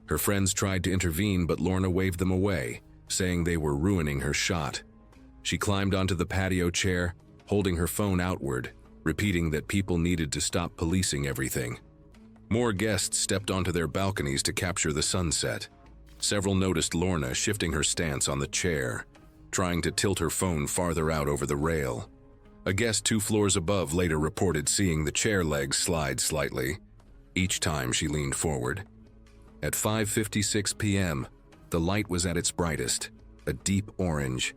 Her friends tried to intervene, but Lorna waved them away, saying they were ruining her shot. She climbed onto the patio chair, holding her phone outward, repeating that people needed to stop policing everything. More guests stepped onto their balconies to capture the sunset. Several noticed Lorna shifting her stance on the chair, trying to tilt her phone farther out over the rail. A guest 2 floors above later reported seeing the chair legs slide slightly each time she leaned forward. At 5:56 p.m., the light was at its brightest, a deep orange.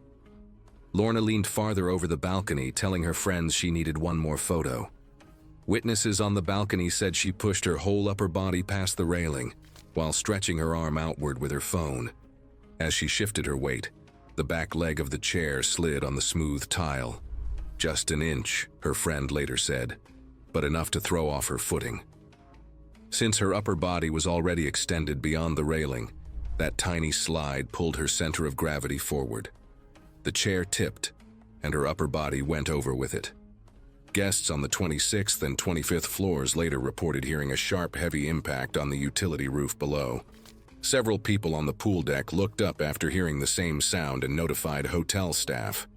Lorna leaned farther over the balcony, telling her friends she needed one more photo. Witnesses on the balcony said she pushed her whole upper body past the railing while stretching her arm outward with her phone. As she shifted her weight, the back leg of the chair slid on the smooth tile. "Just an inch," her friend later said, but enough to throw off her footing. Since her upper body was already extended beyond the railing, that tiny slide pulled her center of gravity forward. The chair tipped, and her upper body went over with it. Guests on the 26th and 25th floors later reported hearing a sharp, heavy impact on the utility roof below. Several people on the pool deck looked up after hearing the same sound and notified hotel staff.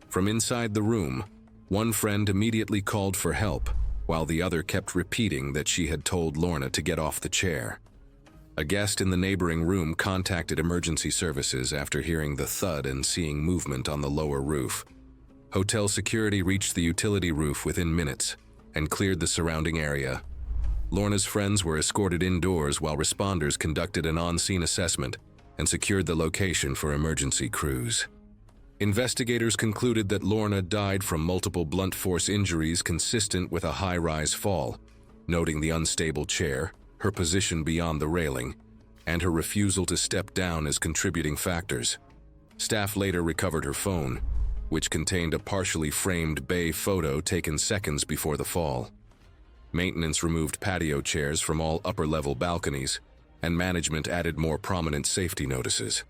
From inside the room, one friend immediately called for help, while the other kept repeating that she had told Lorna to get off the chair. A guest in the neighboring room contacted emergency services after hearing the thud and seeing movement on the lower roof. Hotel security reached the utility roof within minutes and cleared the surrounding area. Lorna's friends were escorted indoors while responders conducted an on-scene assessment and secured the location for emergency crews. Investigators concluded that Lorna died from multiple blunt force injuries consistent with a high-rise fall, noting the unstable chair, her position beyond the railing, and her refusal to step down as contributing factors. Staff later recovered her phone, which contained a partially framed bay photo taken seconds before the fall. Maintenance removed patio chairs from all upper-level balconies, and management added more prominent safety notices.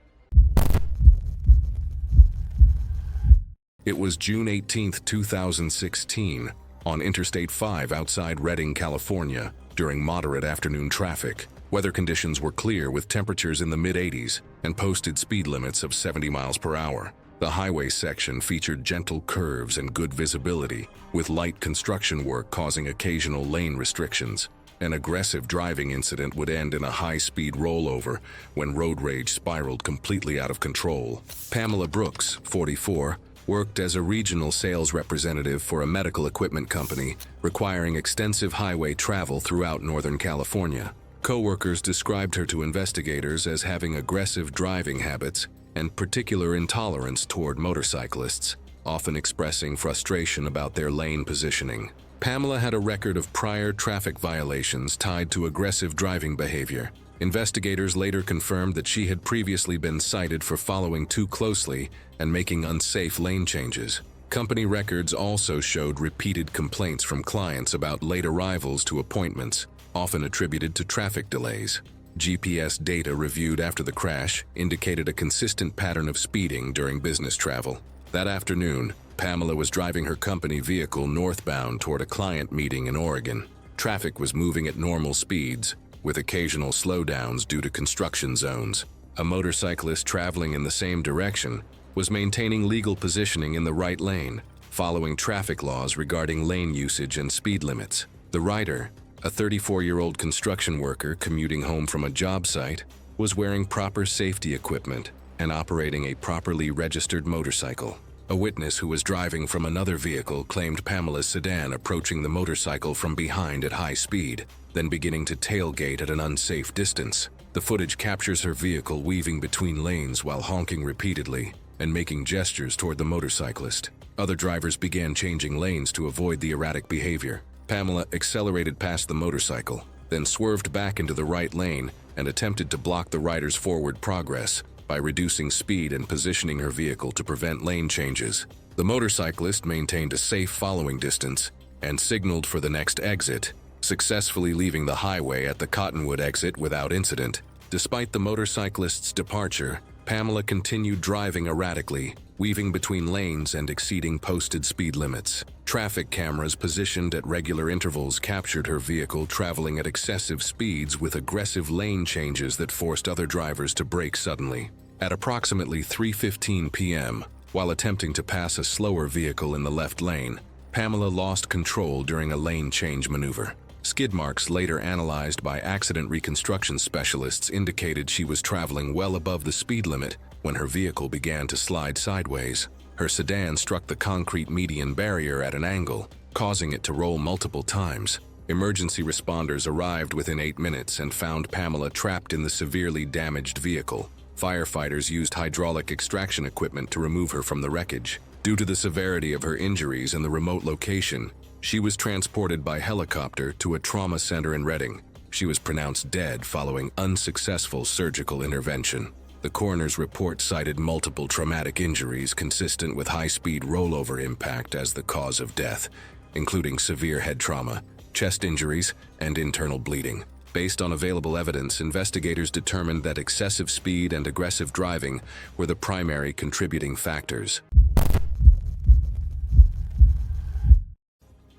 It was June 18, 2016, on Interstate 5 outside Redding, California, during moderate afternoon traffic. Weather conditions were clear with temperatures in the mid-80s and posted speed limits of 70 miles per hour. The highway section featured gentle curves and good visibility, with light construction work causing occasional lane restrictions. An aggressive driving incident would end in a high-speed rollover when road rage spiraled completely out of control. Pamela Brooks, 44, worked as a regional sales representative for a medical equipment company, requiring extensive highway travel throughout Northern California. Co-workers described her to investigators as having aggressive driving habits and particular intolerance toward motorcyclists, often expressing frustration about their lane positioning. Pamela had a record of prior traffic violations tied to aggressive driving behavior. Investigators later confirmed that she had previously been cited for following too closely and making unsafe lane changes. Company records also showed repeated complaints from clients about late arrivals to appointments, often attributed to traffic delays. GPS data reviewed after the crash indicated a consistent pattern of speeding during business travel. That afternoon, Pamela was driving her company vehicle northbound toward a client meeting in Oregon. Traffic was moving at normal speeds, with occasional slowdowns due to construction zones. A motorcyclist traveling in the same direction was maintaining legal positioning in the right lane, following traffic laws regarding lane usage and speed limits. The rider, a 34-year-old construction worker commuting home from a job site, was wearing proper safety equipment and operating a properly registered motorcycle. A witness who was driving from another vehicle claimed Pamela's sedan approaching the motorcycle from behind at high speed, then beginning to tailgate at an unsafe distance. The footage captures her vehicle weaving between lanes while honking repeatedly and making gestures toward the motorcyclist. Other drivers began changing lanes to avoid the erratic behavior. Pamela accelerated past the motorcycle, then swerved back into the right lane and attempted to block the rider's forward progress by reducing speed and positioning her vehicle to prevent lane changes. The motorcyclist maintained a safe following distance and signaled for the next exit, successfully leaving the highway at the Cottonwood exit without incident. Despite the motorcyclist's departure, Pamela continued driving erratically, weaving between lanes and exceeding posted speed limits. Traffic cameras positioned at regular intervals captured her vehicle traveling at excessive speeds with aggressive lane changes that forced other drivers to brake suddenly. At approximately 3:15 p.m., while attempting to pass a slower vehicle in the left lane, Pamela lost control during a lane change maneuver. Skid marks later analyzed by accident reconstruction specialists indicated she was traveling well above the speed limit when her vehicle began to slide sideways. Her sedan struck the concrete median barrier at an angle, causing it to roll multiple times. Emergency responders arrived within 8 minutes and found Pamela trapped in the severely damaged vehicle. Firefighters used hydraulic extraction equipment to remove her from the wreckage. Due to the severity of her injuries and the remote location, she was transported by helicopter to a trauma center in Redding. She was pronounced dead following unsuccessful surgical intervention. The coroner's report cited multiple traumatic injuries consistent with high-speed rollover impact as the cause of death, including severe head trauma, chest injuries, and internal bleeding. Based on available evidence, investigators determined that excessive speed and aggressive driving were the primary contributing factors.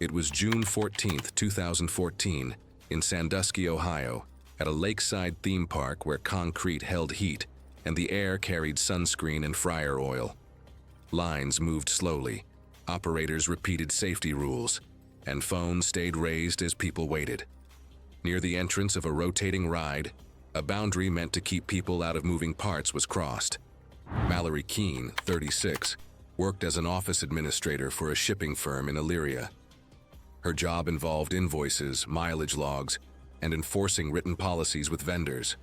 It was June 14, 2014, in Sandusky, Ohio, at a lakeside theme park where concrete held heat and the air carried sunscreen and fryer oil. Lines moved slowly, operators repeated safety rules, and phones stayed raised as people waited. Near the entrance of a rotating ride, a boundary meant to keep people out of moving parts was crossed. Mallory Keene, 36, worked as an office administrator for a shipping firm in Elyria. Her job involved invoices, mileage logs, and enforcing written policies with vendors.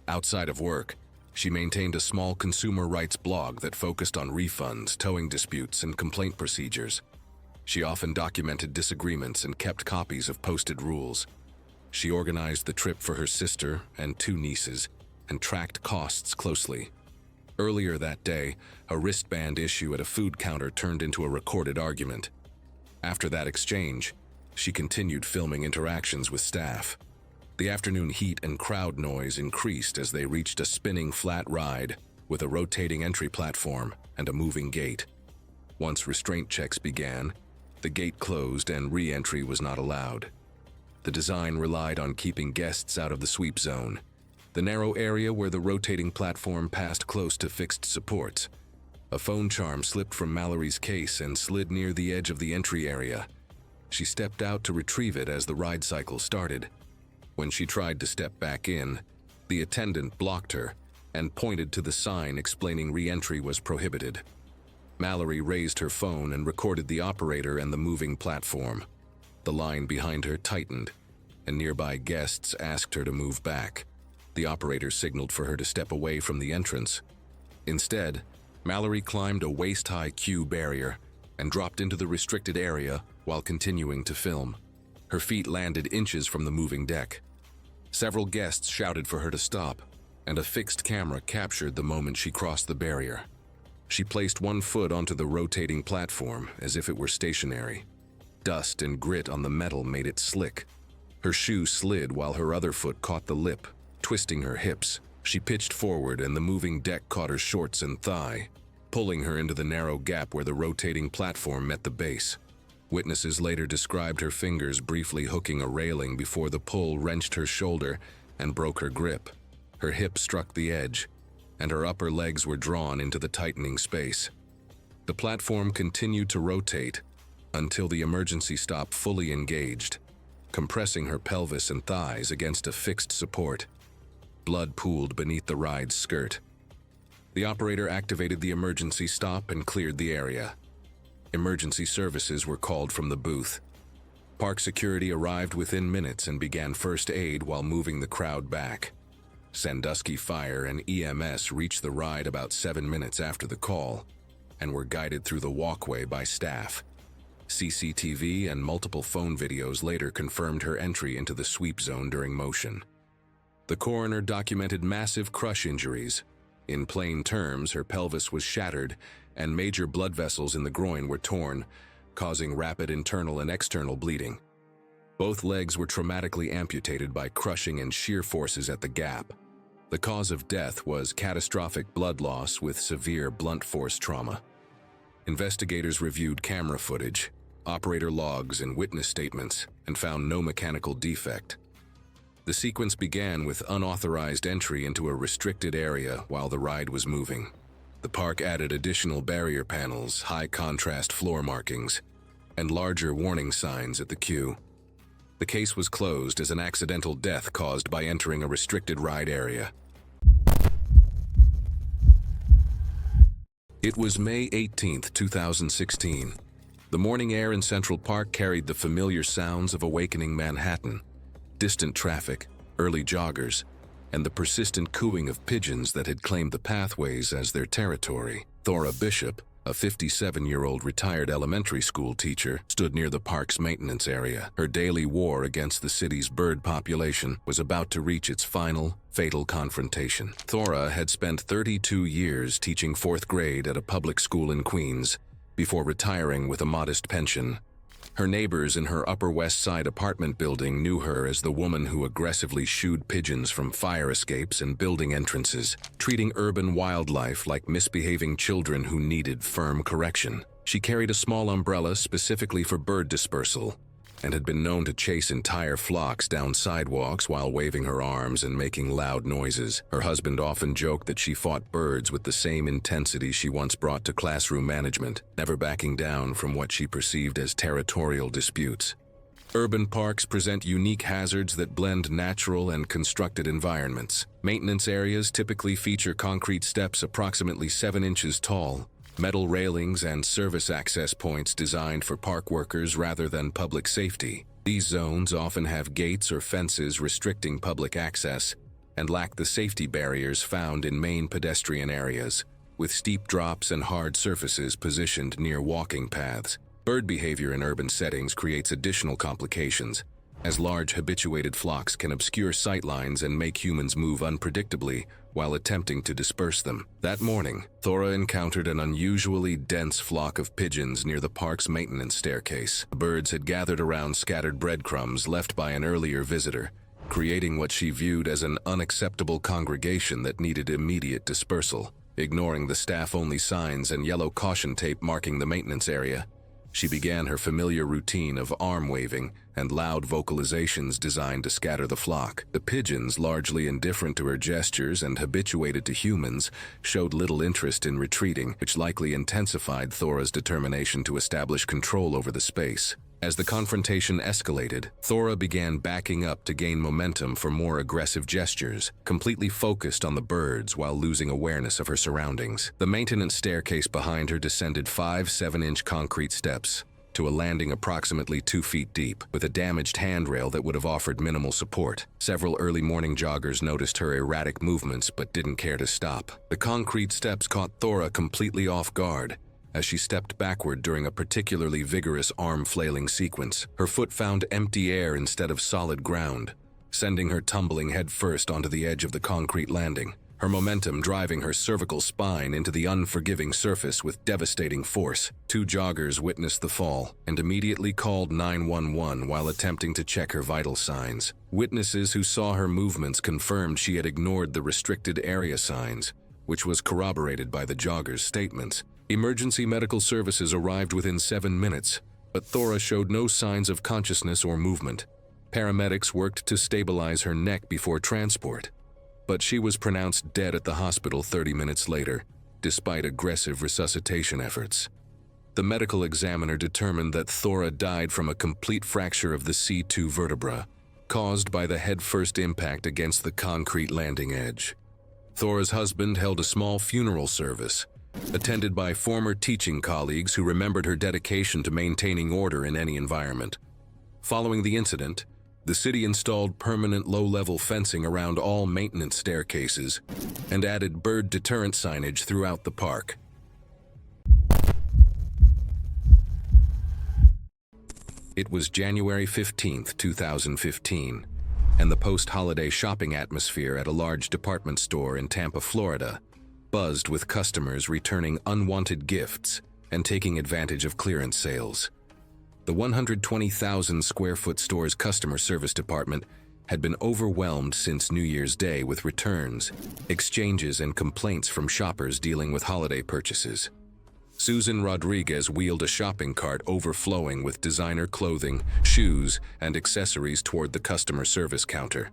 Outside of work, she maintained a small consumer rights blog that focused on refunds, towing disputes, and complaint procedures. She often documented disagreements and kept copies of posted rules. She organized the trip for her sister and 2 nieces and tracked costs closely. Earlier that day, a wristband issue at a food counter turned into a recorded argument. After that exchange, she continued filming interactions with staff. The afternoon heat and crowd noise increased as they reached a spinning flat ride with a rotating entry platform and a moving gate. Once restraint checks began, the gate closed and re-entry was not allowed. The design relied on keeping guests out of the sweep zone, the narrow area where the rotating platform passed close to fixed supports. A phone charm slipped from Mallory's case and slid near the edge of the entry area. She stepped out to retrieve it as the ride cycle started. When she tried to step back in, the attendant blocked her and pointed to the sign explaining re-entry was prohibited. Mallory raised her phone and recorded the operator and the moving platform. The line behind her tightened, and nearby guests asked her to move back. The operator signaled for her to step away from the entrance. Instead, Mallory climbed a waist-high queue barrier and dropped into the restricted area while continuing to film. Her feet landed inches from the moving deck. Several guests shouted for her to stop, and a fixed camera captured the moment she crossed the barrier. She placed one foot onto the rotating platform as if it were stationary. Dust and grit on the metal made it slick. Her shoe slid while her other foot caught the lip, twisting her hips. She pitched forward and the moving deck caught her shorts and thigh, pulling her into the narrow gap where the rotating platform met the base. Witnesses later described her fingers briefly hooking a railing before the pull wrenched her shoulder and broke her grip. Her hip struck the edge, and her upper legs were drawn into the tightening space. The platform continued to rotate until the emergency stop fully engaged, compressing her pelvis and thighs against a fixed support. Blood pooled beneath the ride's skirt. The operator activated the emergency stop and cleared the area. Emergency services were called from the booth. Park security arrived within minutes and began first aid while moving the crowd back. Sandusky Fire and EMS reached the ride about 7 minutes after the call and were guided through the walkway by staff. CCTV and multiple phone videos later confirmed her entry into the sweep zone during motion. The coroner documented massive crush injuries. In plain terms, her pelvis was shattered and major blood vessels in the groin were torn, causing rapid internal and external bleeding. Both legs were traumatically amputated by crushing and shear forces at the gap. The cause of death was catastrophic blood loss with severe blunt force trauma. Investigators reviewed camera footage, operator logs, and witness statements and found no mechanical defect. The sequence began with unauthorized entry into a restricted area while the ride was moving. The park added additional barrier panels, high-contrast floor markings, and larger warning signs at the queue. The case was closed as an accidental death caused by entering a restricted ride area. It was May 18, 2016. The morning air in Central Park carried the familiar sounds of awakening Manhattan, distant traffic, early joggers, and the persistent cooing of pigeons that had claimed the pathways as their territory. Thora Bishop, a 57-year-old retired elementary school teacher, stood near the park's maintenance area. Her daily war against the city's bird population was about to reach its final, fatal confrontation. Thora had spent 32 years teaching 4th grade at a public school in Queens before retiring with a modest pension. Her neighbors in her Upper West Side apartment building knew her as the woman who aggressively shooed pigeons from fire escapes and building entrances, treating urban wildlife like misbehaving children who needed firm correction. She carried a small umbrella specifically for bird dispersal and had been known to chase entire flocks down sidewalks while waving her arms and making loud noises. Her husband often joked that she fought birds with the same intensity she once brought to classroom management, never backing down from what she perceived as territorial disputes. Urban parks present unique hazards that blend natural and constructed environments. Maintenance areas typically feature concrete steps approximately 7 inches tall, metal railings, and service access points designed for park workers rather than public safety. These zones often have gates or fences restricting public access and lack the safety barriers found in main pedestrian areas, with steep drops and hard surfaces positioned near walking paths. Bird behavior in urban settings creates additional complications, as large habituated flocks can obscure sightlines and make humans move unpredictably while attempting to disperse them. That morning, Thora encountered an unusually dense flock of pigeons near the park's maintenance staircase. The birds had gathered around scattered breadcrumbs left by an earlier visitor, creating what she viewed as an unacceptable congregation that needed immediate dispersal. Ignoring the staff-only signs and yellow caution tape marking the maintenance area, she began her familiar routine of arm waving and loud vocalizations designed to scatter the flock. The pigeons, largely indifferent to her gestures and habituated to humans, showed little interest in retreating, which likely intensified Thora's determination to establish control over the space. As the confrontation escalated, Thora began backing up to gain momentum for more aggressive gestures, completely focused on the birds while losing awareness of her surroundings. The maintenance staircase behind her descended 5 7-inch concrete steps to a landing approximately 2 feet deep, with a damaged handrail that would have offered minimal support. Several early morning joggers noticed her erratic movements but didn't care to stop. The concrete steps caught Thora completely off guard as she stepped backward during a particularly vigorous arm-flailing sequence. Her foot found empty air instead of solid ground, sending her tumbling headfirst onto the edge of the concrete landing, her momentum driving her cervical spine into the unforgiving surface with devastating force. 2 joggers witnessed the fall and immediately called 911 while attempting to check her vital signs. Witnesses who saw her movements confirmed she had ignored the restricted area signs, which was corroborated by the joggers' statements. Emergency medical services arrived within 7 minutes, but Thora showed no signs of consciousness or movement. Paramedics worked to stabilize her neck before transport, but she was pronounced dead at the hospital 30 minutes later, despite aggressive resuscitation efforts. The medical examiner determined that Thora died from a complete fracture of the C2 vertebra, caused by the head-first impact against the concrete landing edge. Thora's husband held a small funeral service, attended by former teaching colleagues who remembered her dedication to maintaining order in any environment. Following the incident, the city installed permanent low-level fencing around all maintenance staircases and added bird deterrent signage throughout the park. It was January 15, 2015, and the post-holiday shopping atmosphere at a large department store in Tampa, Florida, buzzed with customers returning unwanted gifts and taking advantage of clearance sales. The 120,000 square foot store's customer service department had been overwhelmed since New Year's Day with returns, exchanges, and complaints from shoppers dealing with holiday purchases. Susan Rodriguez wheeled a shopping cart overflowing with designer clothing, shoes, and accessories toward the customer service counter,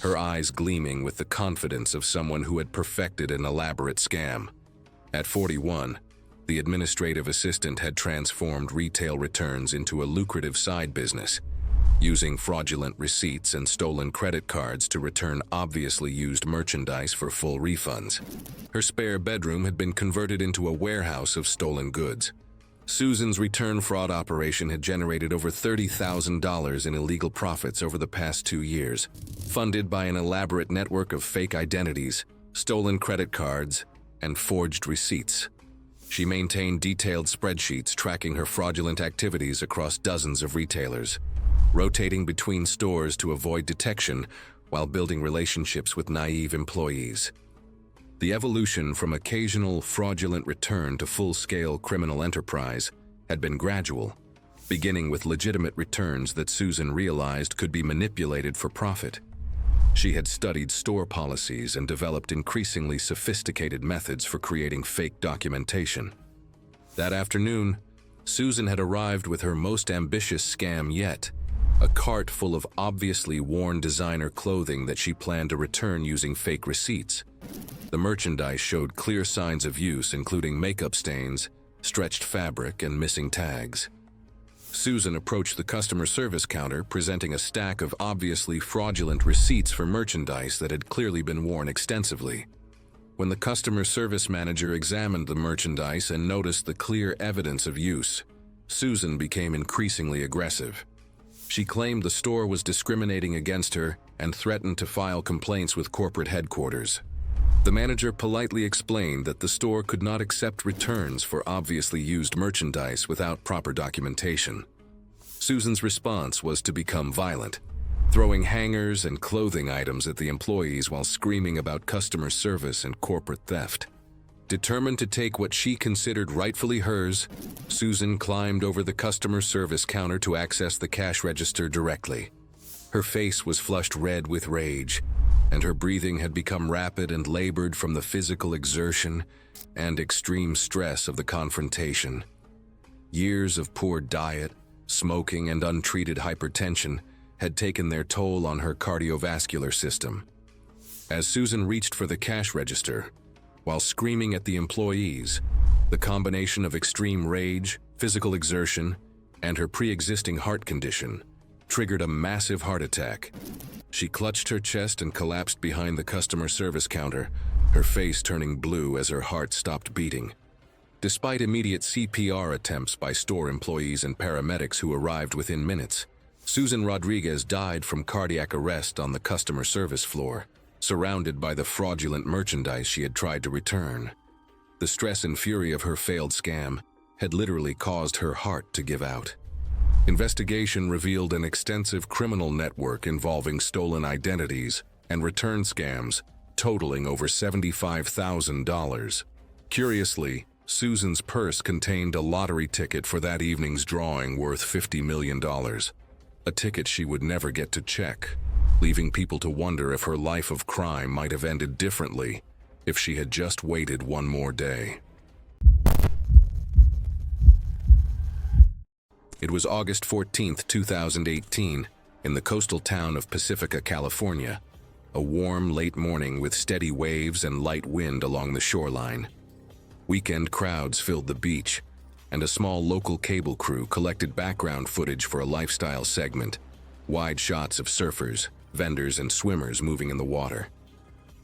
her eyes gleaming with the confidence of someone who had perfected an elaborate scam. At 41, the administrative assistant had transformed retail returns into a lucrative side business, using fraudulent receipts and stolen credit cards to return obviously used merchandise for full refunds. Her spare bedroom had been converted into a warehouse of stolen goods. Susan's return fraud operation had generated over $30,000 in illegal profits over the past 2 years, funded by an elaborate network of fake identities, stolen credit cards, and forged receipts. She maintained detailed spreadsheets tracking her fraudulent activities across dozens of retailers, rotating between stores to avoid detection while building relationships with naive employees. The evolution from occasional fraudulent return to full-scale criminal enterprise had been gradual, beginning with legitimate returns that Susan realized could be manipulated for profit. She had studied store policies and developed increasingly sophisticated methods for creating fake documentation. That afternoon, Susan had arrived with her most ambitious scam yet, a cart full of obviously worn designer clothing that she planned to return using fake receipts. The merchandise showed clear signs of use, including makeup stains, stretched fabric, and missing tags. Susan approached the customer service counter, presenting a stack of obviously fraudulent receipts for merchandise that had clearly been worn extensively. When the customer service manager examined the merchandise and noticed the clear evidence of use, Susan became increasingly aggressive. She claimed the store was discriminating against her and threatened to file complaints with corporate headquarters. The manager politely explained that the store could not accept returns for obviously used merchandise without proper documentation. Susan's response was to become violent, throwing hangers and clothing items at the employees while screaming about customer service and corporate theft. Determined to take what she considered rightfully hers, Susan climbed over the customer service counter to access the cash register directly. Her face was flushed red with rage, and her breathing had become rapid and labored from the physical exertion and extreme stress of the confrontation. Years of poor diet, smoking, and untreated hypertension had taken their toll on her cardiovascular system. As Susan reached for the cash register, while screaming at the employees, the combination of extreme rage, physical exertion, and her pre-existing heart condition triggered a massive heart attack. She clutched her chest and collapsed behind the customer service counter, her face turning blue as her heart stopped beating. Despite immediate CPR attempts by store employees and paramedics who arrived within minutes, Susan Rodriguez died from cardiac arrest on the customer service floor, surrounded by the fraudulent merchandise she had tried to return. The stress and fury of her failed scam had literally caused her heart to give out. Investigation revealed an extensive criminal network involving stolen identities and return scams, totaling over $75,000. Curiously, Susan's purse contained a lottery ticket for that evening's drawing worth $50 million, a ticket she would never get to check, leaving people to wonder if her life of crime might have ended differently if she had just waited one more day. It was August 14, 2018, in the coastal town of Pacifica, California, a warm, late morning with steady waves and light wind along the shoreline. Weekend crowds filled the beach, and a small local cable crew collected background footage for a lifestyle segment, wide shots of surfers, vendors, and swimmers moving in the water.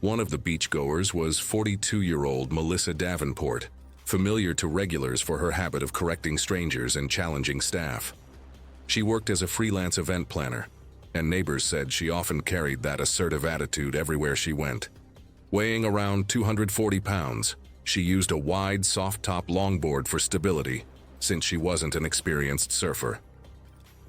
One of the beachgoers was 42-year-old Melissa Davenport, familiar to regulars for her habit of correcting strangers and challenging staff. She worked as a freelance event planner, and neighbors said she often carried that assertive attitude everywhere she went. Weighing around 240 pounds, she used a wide, soft-top longboard for stability, since she wasn't an experienced surfer.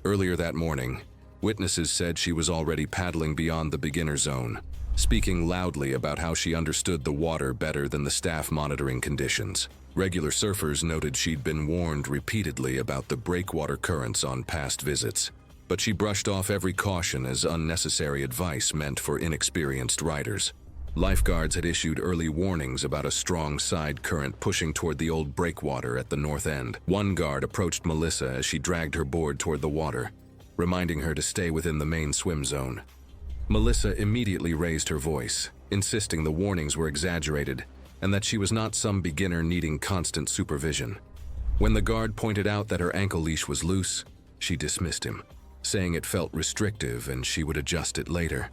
Earlier that morning, witnesses said she was already paddling beyond the beginner zone, speaking loudly about how she understood the water better than the staff monitoring conditions. Regular surfers noted she'd been warned repeatedly about the breakwater currents on past visits, but she brushed off every caution as unnecessary advice meant for inexperienced riders. Lifeguards had issued early warnings about a strong side current pushing toward the old breakwater at the north end. One guard approached Melissa as she dragged her board toward the water, reminding her to stay within the main swim zone. Melissa immediately raised her voice, insisting the warnings were exaggerated and that she was not some beginner needing constant supervision. When the guard pointed out that her ankle leash was loose, she dismissed him, saying it felt restrictive and she would adjust it later.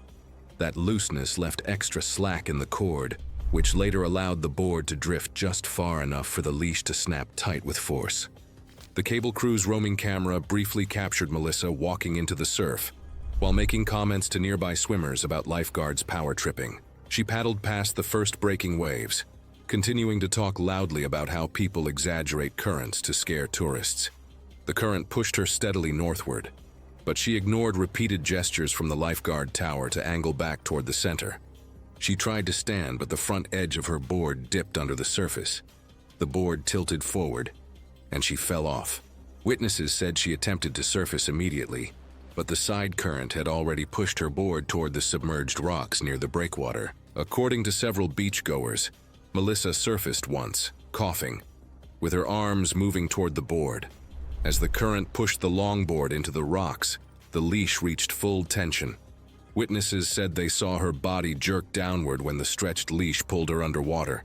That looseness left extra slack in the cord, which later allowed the board to drift just far enough for the leash to snap tight with force. The cable crew's roaming camera briefly captured Melissa walking into the surf, while making comments to nearby swimmers about lifeguards power tripping. She paddled past the first breaking waves, continuing to talk loudly about how people exaggerate currents to scare tourists. The current pushed her steadily northward, but she ignored repeated gestures from the lifeguard tower to angle back toward the center. She tried to stand, but the front edge of her board dipped under the surface. The board tilted forward, and she fell off. Witnesses said she attempted to surface immediately, but the side current had already pushed her board toward the submerged rocks near the breakwater. According to several beachgoers, Melissa surfaced once, coughing, with her arms moving toward the board. As the current pushed the longboard into the rocks, the leash reached full tension. Witnesses said they saw her body jerk downward when the stretched leash pulled her underwater.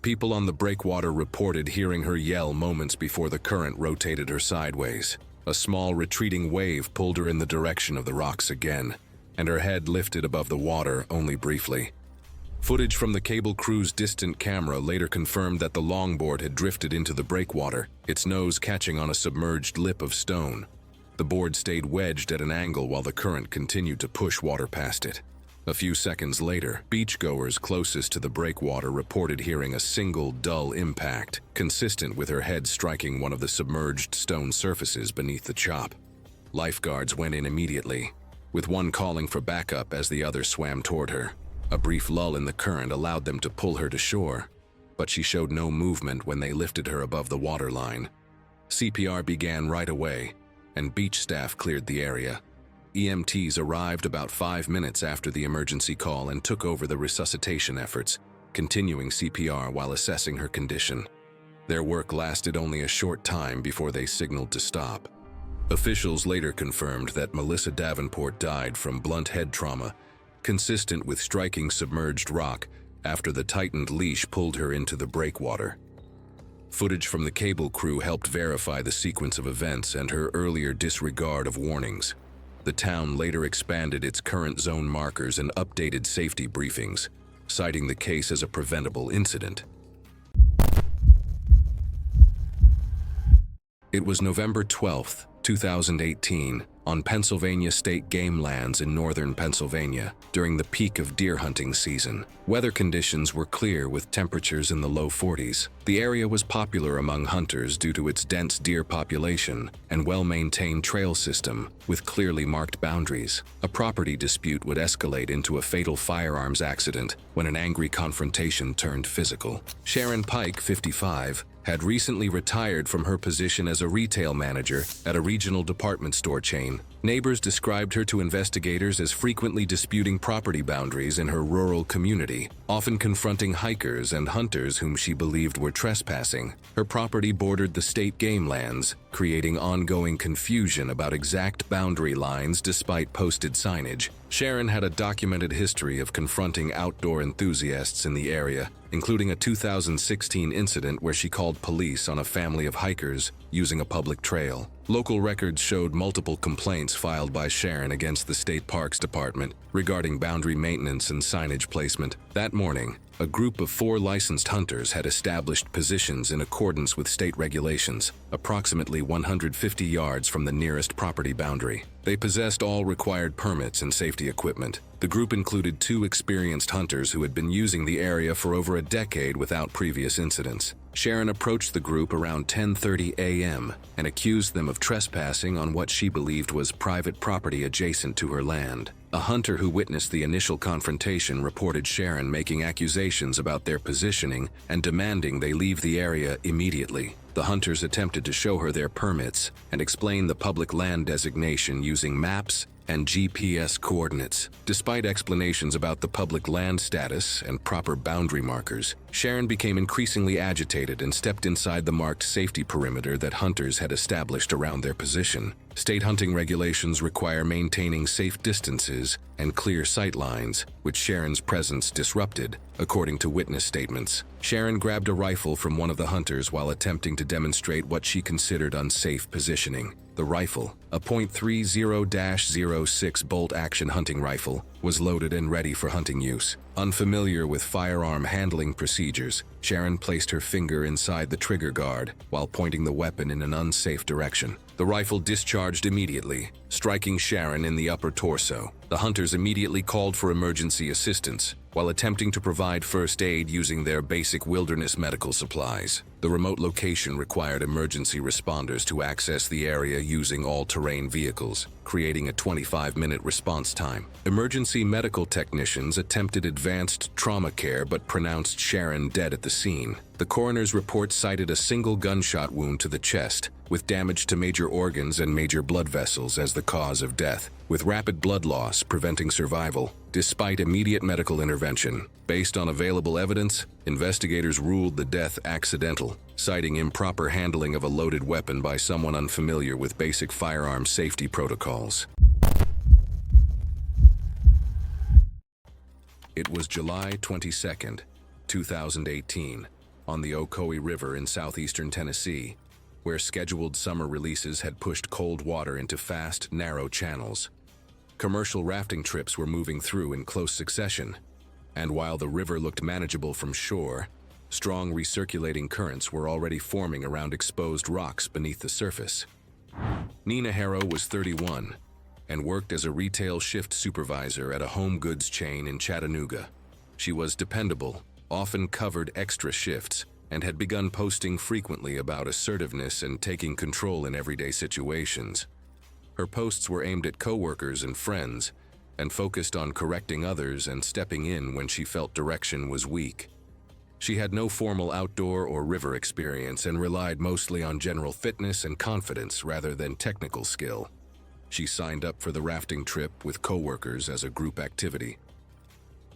People on the breakwater reported hearing her yell moments before the current rotated her sideways. A small retreating wave pulled her in the direction of the rocks again, and her head lifted above the water only briefly. Footage from the cable crew's distant camera later confirmed that the longboard had drifted into the breakwater, its nose catching on a submerged lip of stone. The board stayed wedged at an angle while the current continued to push water past it. A few seconds later, beachgoers closest to the breakwater reported hearing a single dull impact, consistent with her head striking one of the submerged stone surfaces beneath the chop. Lifeguards went in immediately, with one calling for backup as the other swam toward her. A brief lull in the current allowed them to pull her to shore, but she showed no movement when they lifted her above the waterline. CPR began right away, and beach staff cleared the area. EMTs arrived about 5 minutes after the emergency call and took over the resuscitation efforts, continuing CPR while assessing her condition. Their work lasted only a short time before they signaled to stop. Officials later confirmed that Melissa Davenport died from blunt head trauma, consistent with striking submerged rock after the tightened leash pulled her into the breakwater. Footage from the cable crew helped verify the sequence of events and her earlier disregard of warnings. The town later expanded its current zone markers and updated safety briefings, citing the case as a preventable incident. It was November 12, 2018, on Pennsylvania state game lands in northern Pennsylvania, during the peak of deer hunting season. Weather conditions were clear with temperatures in the low 40s. The area was popular among hunters due to its dense deer population and well-maintained trail system with clearly marked boundaries. A property dispute would escalate into a fatal firearms accident when an angry confrontation turned physical. Sharon Pike, 55, had recently retired from her position as a retail manager at a regional department store chain. Neighbors described her to investigators as frequently disputing property boundaries in her rural community, often confronting hikers and hunters whom she believed were trespassing. Her property bordered the state game lands, creating ongoing confusion about exact boundary lines despite posted signage. Sharon had a documented history of confronting outdoor enthusiasts in the area, including a 2016 incident where she called police on a family of hikers using a public trail. Local records showed multiple complaints filed by Sharon against the State Parks Department regarding boundary maintenance and signage placement. That morning, a group of 4 licensed hunters had established positions in accordance with state regulations, approximately 150 yards from the nearest property boundary. They possessed all required permits and safety equipment. The group included 2 experienced hunters who had been using the area for over a decade without previous incidents. Sharon approached the group around 10:30 a.m. and accused them of trespassing on what she believed was private property adjacent to her land. A hunter who witnessed the initial confrontation reported Sharon making accusations about their positioning and demanding they leave the area immediately. The hunters attempted to show her their permits and explain the public land designation using maps and GPS coordinates. Despite explanations about the public land status and proper boundary markers, Sharon became increasingly agitated and stepped inside the marked safety perimeter that hunters had established around their position. State hunting regulations require maintaining safe distances and clear sight lines, which Sharon's presence disrupted, according to witness statements. Sharon grabbed a rifle from one of the hunters while attempting to demonstrate what she considered unsafe positioning. The rifle, a .30-06 bolt-action hunting rifle, was loaded and ready for hunting use. Unfamiliar with firearm handling procedures, Sharon placed her finger inside the trigger guard while pointing the weapon in an unsafe direction. The rifle discharged immediately, striking Sharon in the upper torso. The hunters immediately called for emergency assistance while attempting to provide first aid using their basic wilderness medical supplies. The remote location required emergency responders to access the area using all-terrain vehicles, creating a 25-minute response time. Emergency medical technicians attempted advanced trauma care but pronounced Sharon dead at the scene. The coroner's report cited a single gunshot wound to the chest, with damage to major organs and major blood vessels as the cause of death, with rapid blood loss preventing survival. Despite immediate medical intervention, based on available evidence, investigators ruled the death accidental, citing improper handling of a loaded weapon by someone unfamiliar with basic firearm safety protocols. It was July 22nd, 2018, on the Ocoee River in southeastern Tennessee, where scheduled summer releases had pushed cold water into fast, narrow channels. Commercial rafting trips were moving through in close succession, and while the river looked manageable from shore, strong recirculating currents were already forming around exposed rocks beneath the surface. Nina Harrow was 31 and worked as a retail shift supervisor at a home goods chain in Chattanooga. She was dependable, often covered extra shifts, and had begun posting frequently about assertiveness and taking control in everyday situations. Her posts were aimed at coworkers and friends, and focused on correcting others and stepping in when she felt direction was weak. She had no formal outdoor or river experience and relied mostly on general fitness and confidence rather than technical skill. She signed up for the rafting trip with coworkers as a group activity.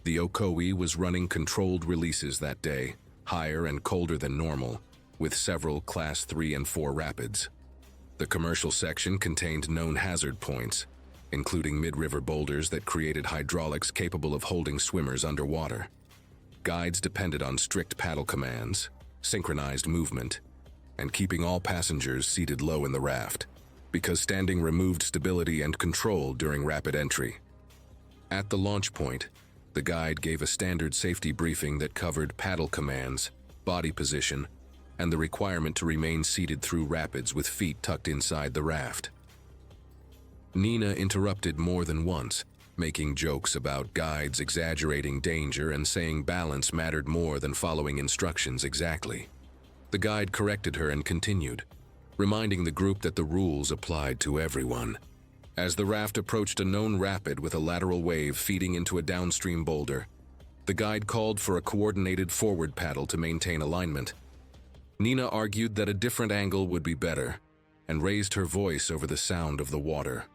The Ocoee was running controlled releases that day, higher and colder than normal, with several Class 3 and 4 rapids. The commercial section contained known hazard points, including mid-river boulders that created hydraulics capable of holding swimmers underwater. Guides depended on strict paddle commands, synchronized movement, and keeping all passengers seated low in the raft, because standing removed stability and control during rapid entry. At the launch point, the guide gave a standard safety briefing that covered paddle commands, body position, and the requirement to remain seated through rapids with feet tucked inside the raft. Nina interrupted more than once, making jokes about guides exaggerating danger and saying balance mattered more than following instructions exactly. The guide corrected her and continued, reminding the group that the rules applied to everyone. As the raft approached a known rapid with a lateral wave feeding into a downstream boulder, the guide called for a coordinated forward paddle to maintain alignment. Nina argued that a different angle would be better, and raised her voice over the sound of the water.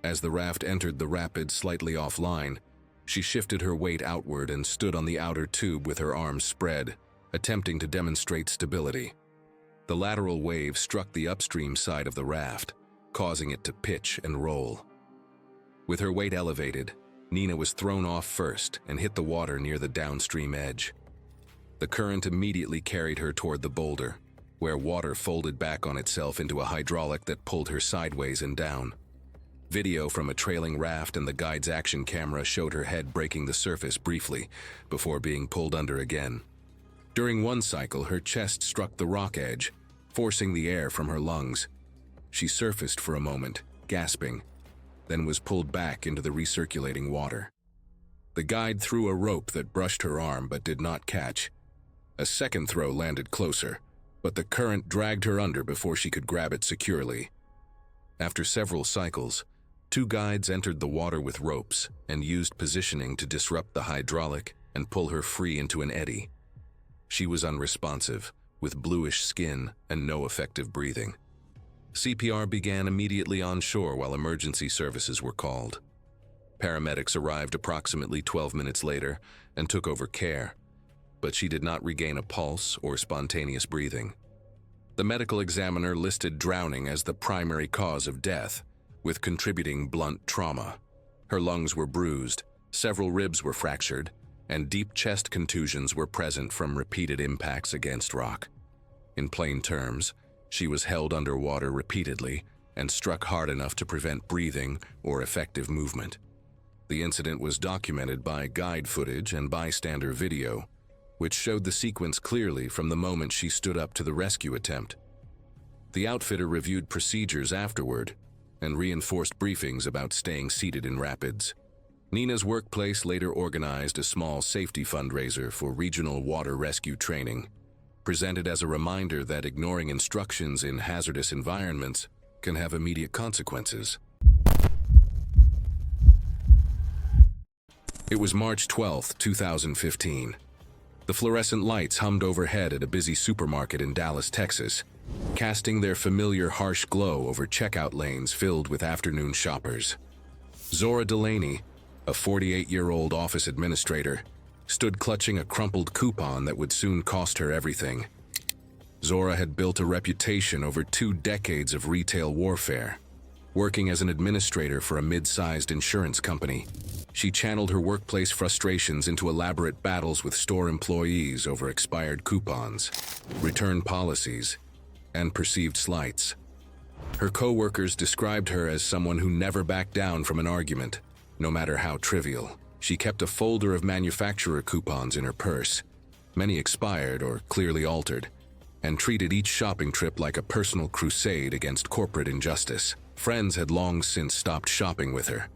As the raft entered the rapid slightly offline, she shifted her weight outward and stood on the outer tube with her arms spread, attempting to demonstrate stability. The lateral wave struck the upstream side of the raft, causing it to pitch and roll. With her weight elevated, Nina was thrown off first and hit the water near the downstream edge. The current immediately carried her toward the boulder, where water folded back on itself into a hydraulic that pulled her sideways and down. Video from a trailing raft and the guide's action camera showed her head breaking the surface briefly before being pulled under again. During one cycle, her chest struck the rock edge, forcing the air from her lungs. She surfaced for a moment, gasping, then was pulled back into the recirculating water. The guide threw a rope that brushed her arm but did not catch. A second throw landed closer, but the current dragged her under before she could grab it securely. After several cycles, 2 guides entered the water with ropes and used positioning to disrupt the hydraulic and pull her free into an eddy. She was unresponsive, with bluish skin and no effective breathing. CPR began immediately on shore while emergency services were called. Paramedics arrived approximately 12 minutes later and took over care, but she did not regain a pulse or spontaneous breathing. The medical examiner listed drowning as the primary cause of death, with contributing blunt trauma. Her lungs were bruised, several ribs were fractured, and deep chest contusions were present from repeated impacts against rock. In plain terms, she was held underwater repeatedly and struck hard enough to prevent breathing or effective movement. The incident was documented by guide footage and bystander video, which showed the sequence clearly from the moment she stood up to the rescue attempt. The outfitter reviewed procedures afterward and reinforced briefings about staying seated in rapids. Nina's workplace later organized a small safety fundraiser for regional water rescue training, presented as a reminder that ignoring instructions in hazardous environments can have immediate consequences. It was March 12, 2015. The fluorescent lights hummed overhead at a busy supermarket in Dallas, Texas, casting their familiar harsh glow over checkout lanes filled with afternoon shoppers. Zora Delaney, a 48-year-old office administrator, stood clutching a crumpled coupon that would soon cost her everything. Zora had built a reputation over 2 decades of retail warfare. Working as an administrator for a mid-sized insurance company, she channeled her workplace frustrations into elaborate battles with store employees over expired coupons, return policies, and perceived slights. Her co-workers described her as someone who never backed down from an argument, no matter how trivial. She kept a folder of manufacturer coupons in her purse, many expired or clearly altered, and treated each shopping trip like a personal crusade against corporate injustice. Friends had long since stopped shopping with her,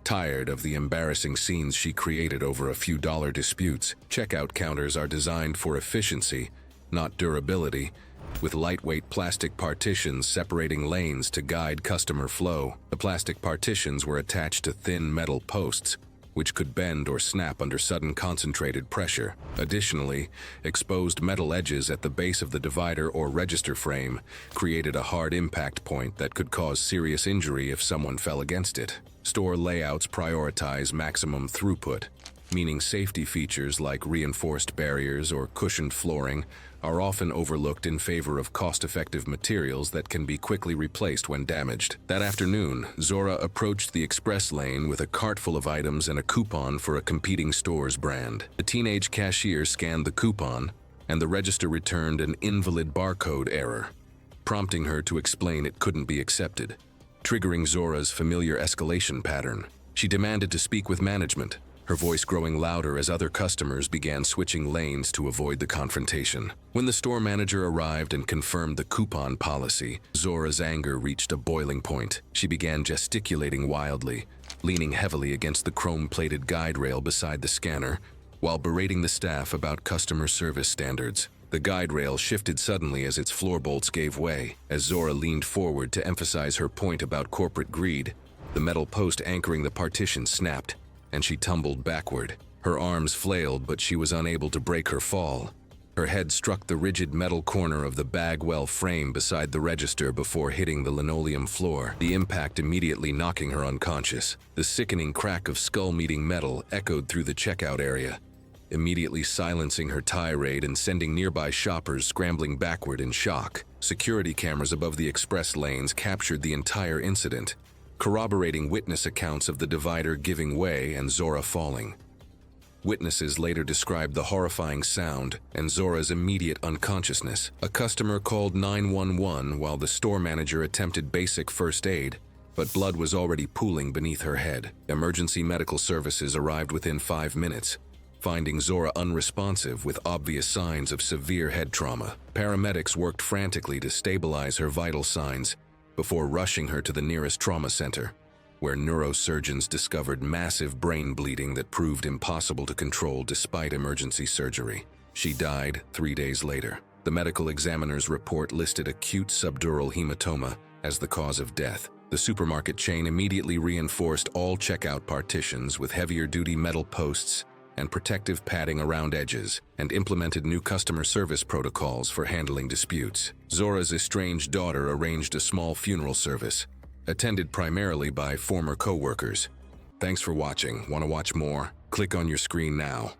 tired of the embarrassing scenes she created over a few dollar disputes. Checkout counters are designed for efficiency, not durability, with lightweight plastic partitions separating lanes to guide customer flow. The plastic partitions were attached to thin metal posts, which could bend or snap under sudden concentrated pressure. Additionally, exposed metal edges at the base of the divider or register frame created a hard impact point that could cause serious injury if someone fell against it. Store layouts prioritize maximum throughput, meaning safety features like reinforced barriers or cushioned flooring are often overlooked in favor of cost-effective materials that can be quickly replaced when damaged. That afternoon, Zora approached the express lane with a cart full of items and a coupon for a competing store's brand. The teenage cashier scanned the coupon, and the register returned an invalid barcode error, prompting her to explain it couldn't be accepted, triggering Zora's familiar escalation pattern. She demanded to speak with management, her voice growing louder as other customers began switching lanes to avoid the confrontation. When the store manager arrived and confirmed the coupon policy, Zora's anger reached a boiling point. She began gesticulating wildly, leaning heavily against the chrome-plated guide rail beside the scanner, while berating the staff about customer service standards. The guide rail shifted suddenly as its floor bolts gave way. As Zora leaned forward to emphasize her point about corporate greed, the metal post anchoring the partition snapped, and she tumbled backward. Her arms flailed, but she was unable to break her fall. Her head struck the rigid metal corner of the Bagwell frame beside the register before hitting the linoleum floor, the impact immediately knocking her unconscious. The sickening crack of skull-meeting metal echoed through the checkout area, immediately silencing her tirade and sending nearby shoppers scrambling backward in shock. Security cameras above the express lanes captured the entire incident, corroborating witness accounts of the divider giving way and Zora falling. Witnesses later described the horrifying sound and Zora's immediate unconsciousness. A customer called 911 while the store manager attempted basic first aid, but blood was already pooling beneath her head. Emergency medical services arrived within 5 minutes, finding Zora unresponsive with obvious signs of severe head trauma. Paramedics worked frantically to stabilize her vital signs before rushing her to the nearest trauma center, where neurosurgeons discovered massive brain bleeding that proved impossible to control despite emergency surgery. She died 3 days later. The medical examiner's report listed acute subdural hematoma as the cause of death. The supermarket chain immediately reinforced all checkout partitions with heavier-duty metal posts and protective padding around edges, and implemented new customer service protocols for handling disputes. Zora's estranged daughter arranged a small funeral service, attended primarily by former co-workers. Thanks for watching. Want to watch more? Click on your screen now.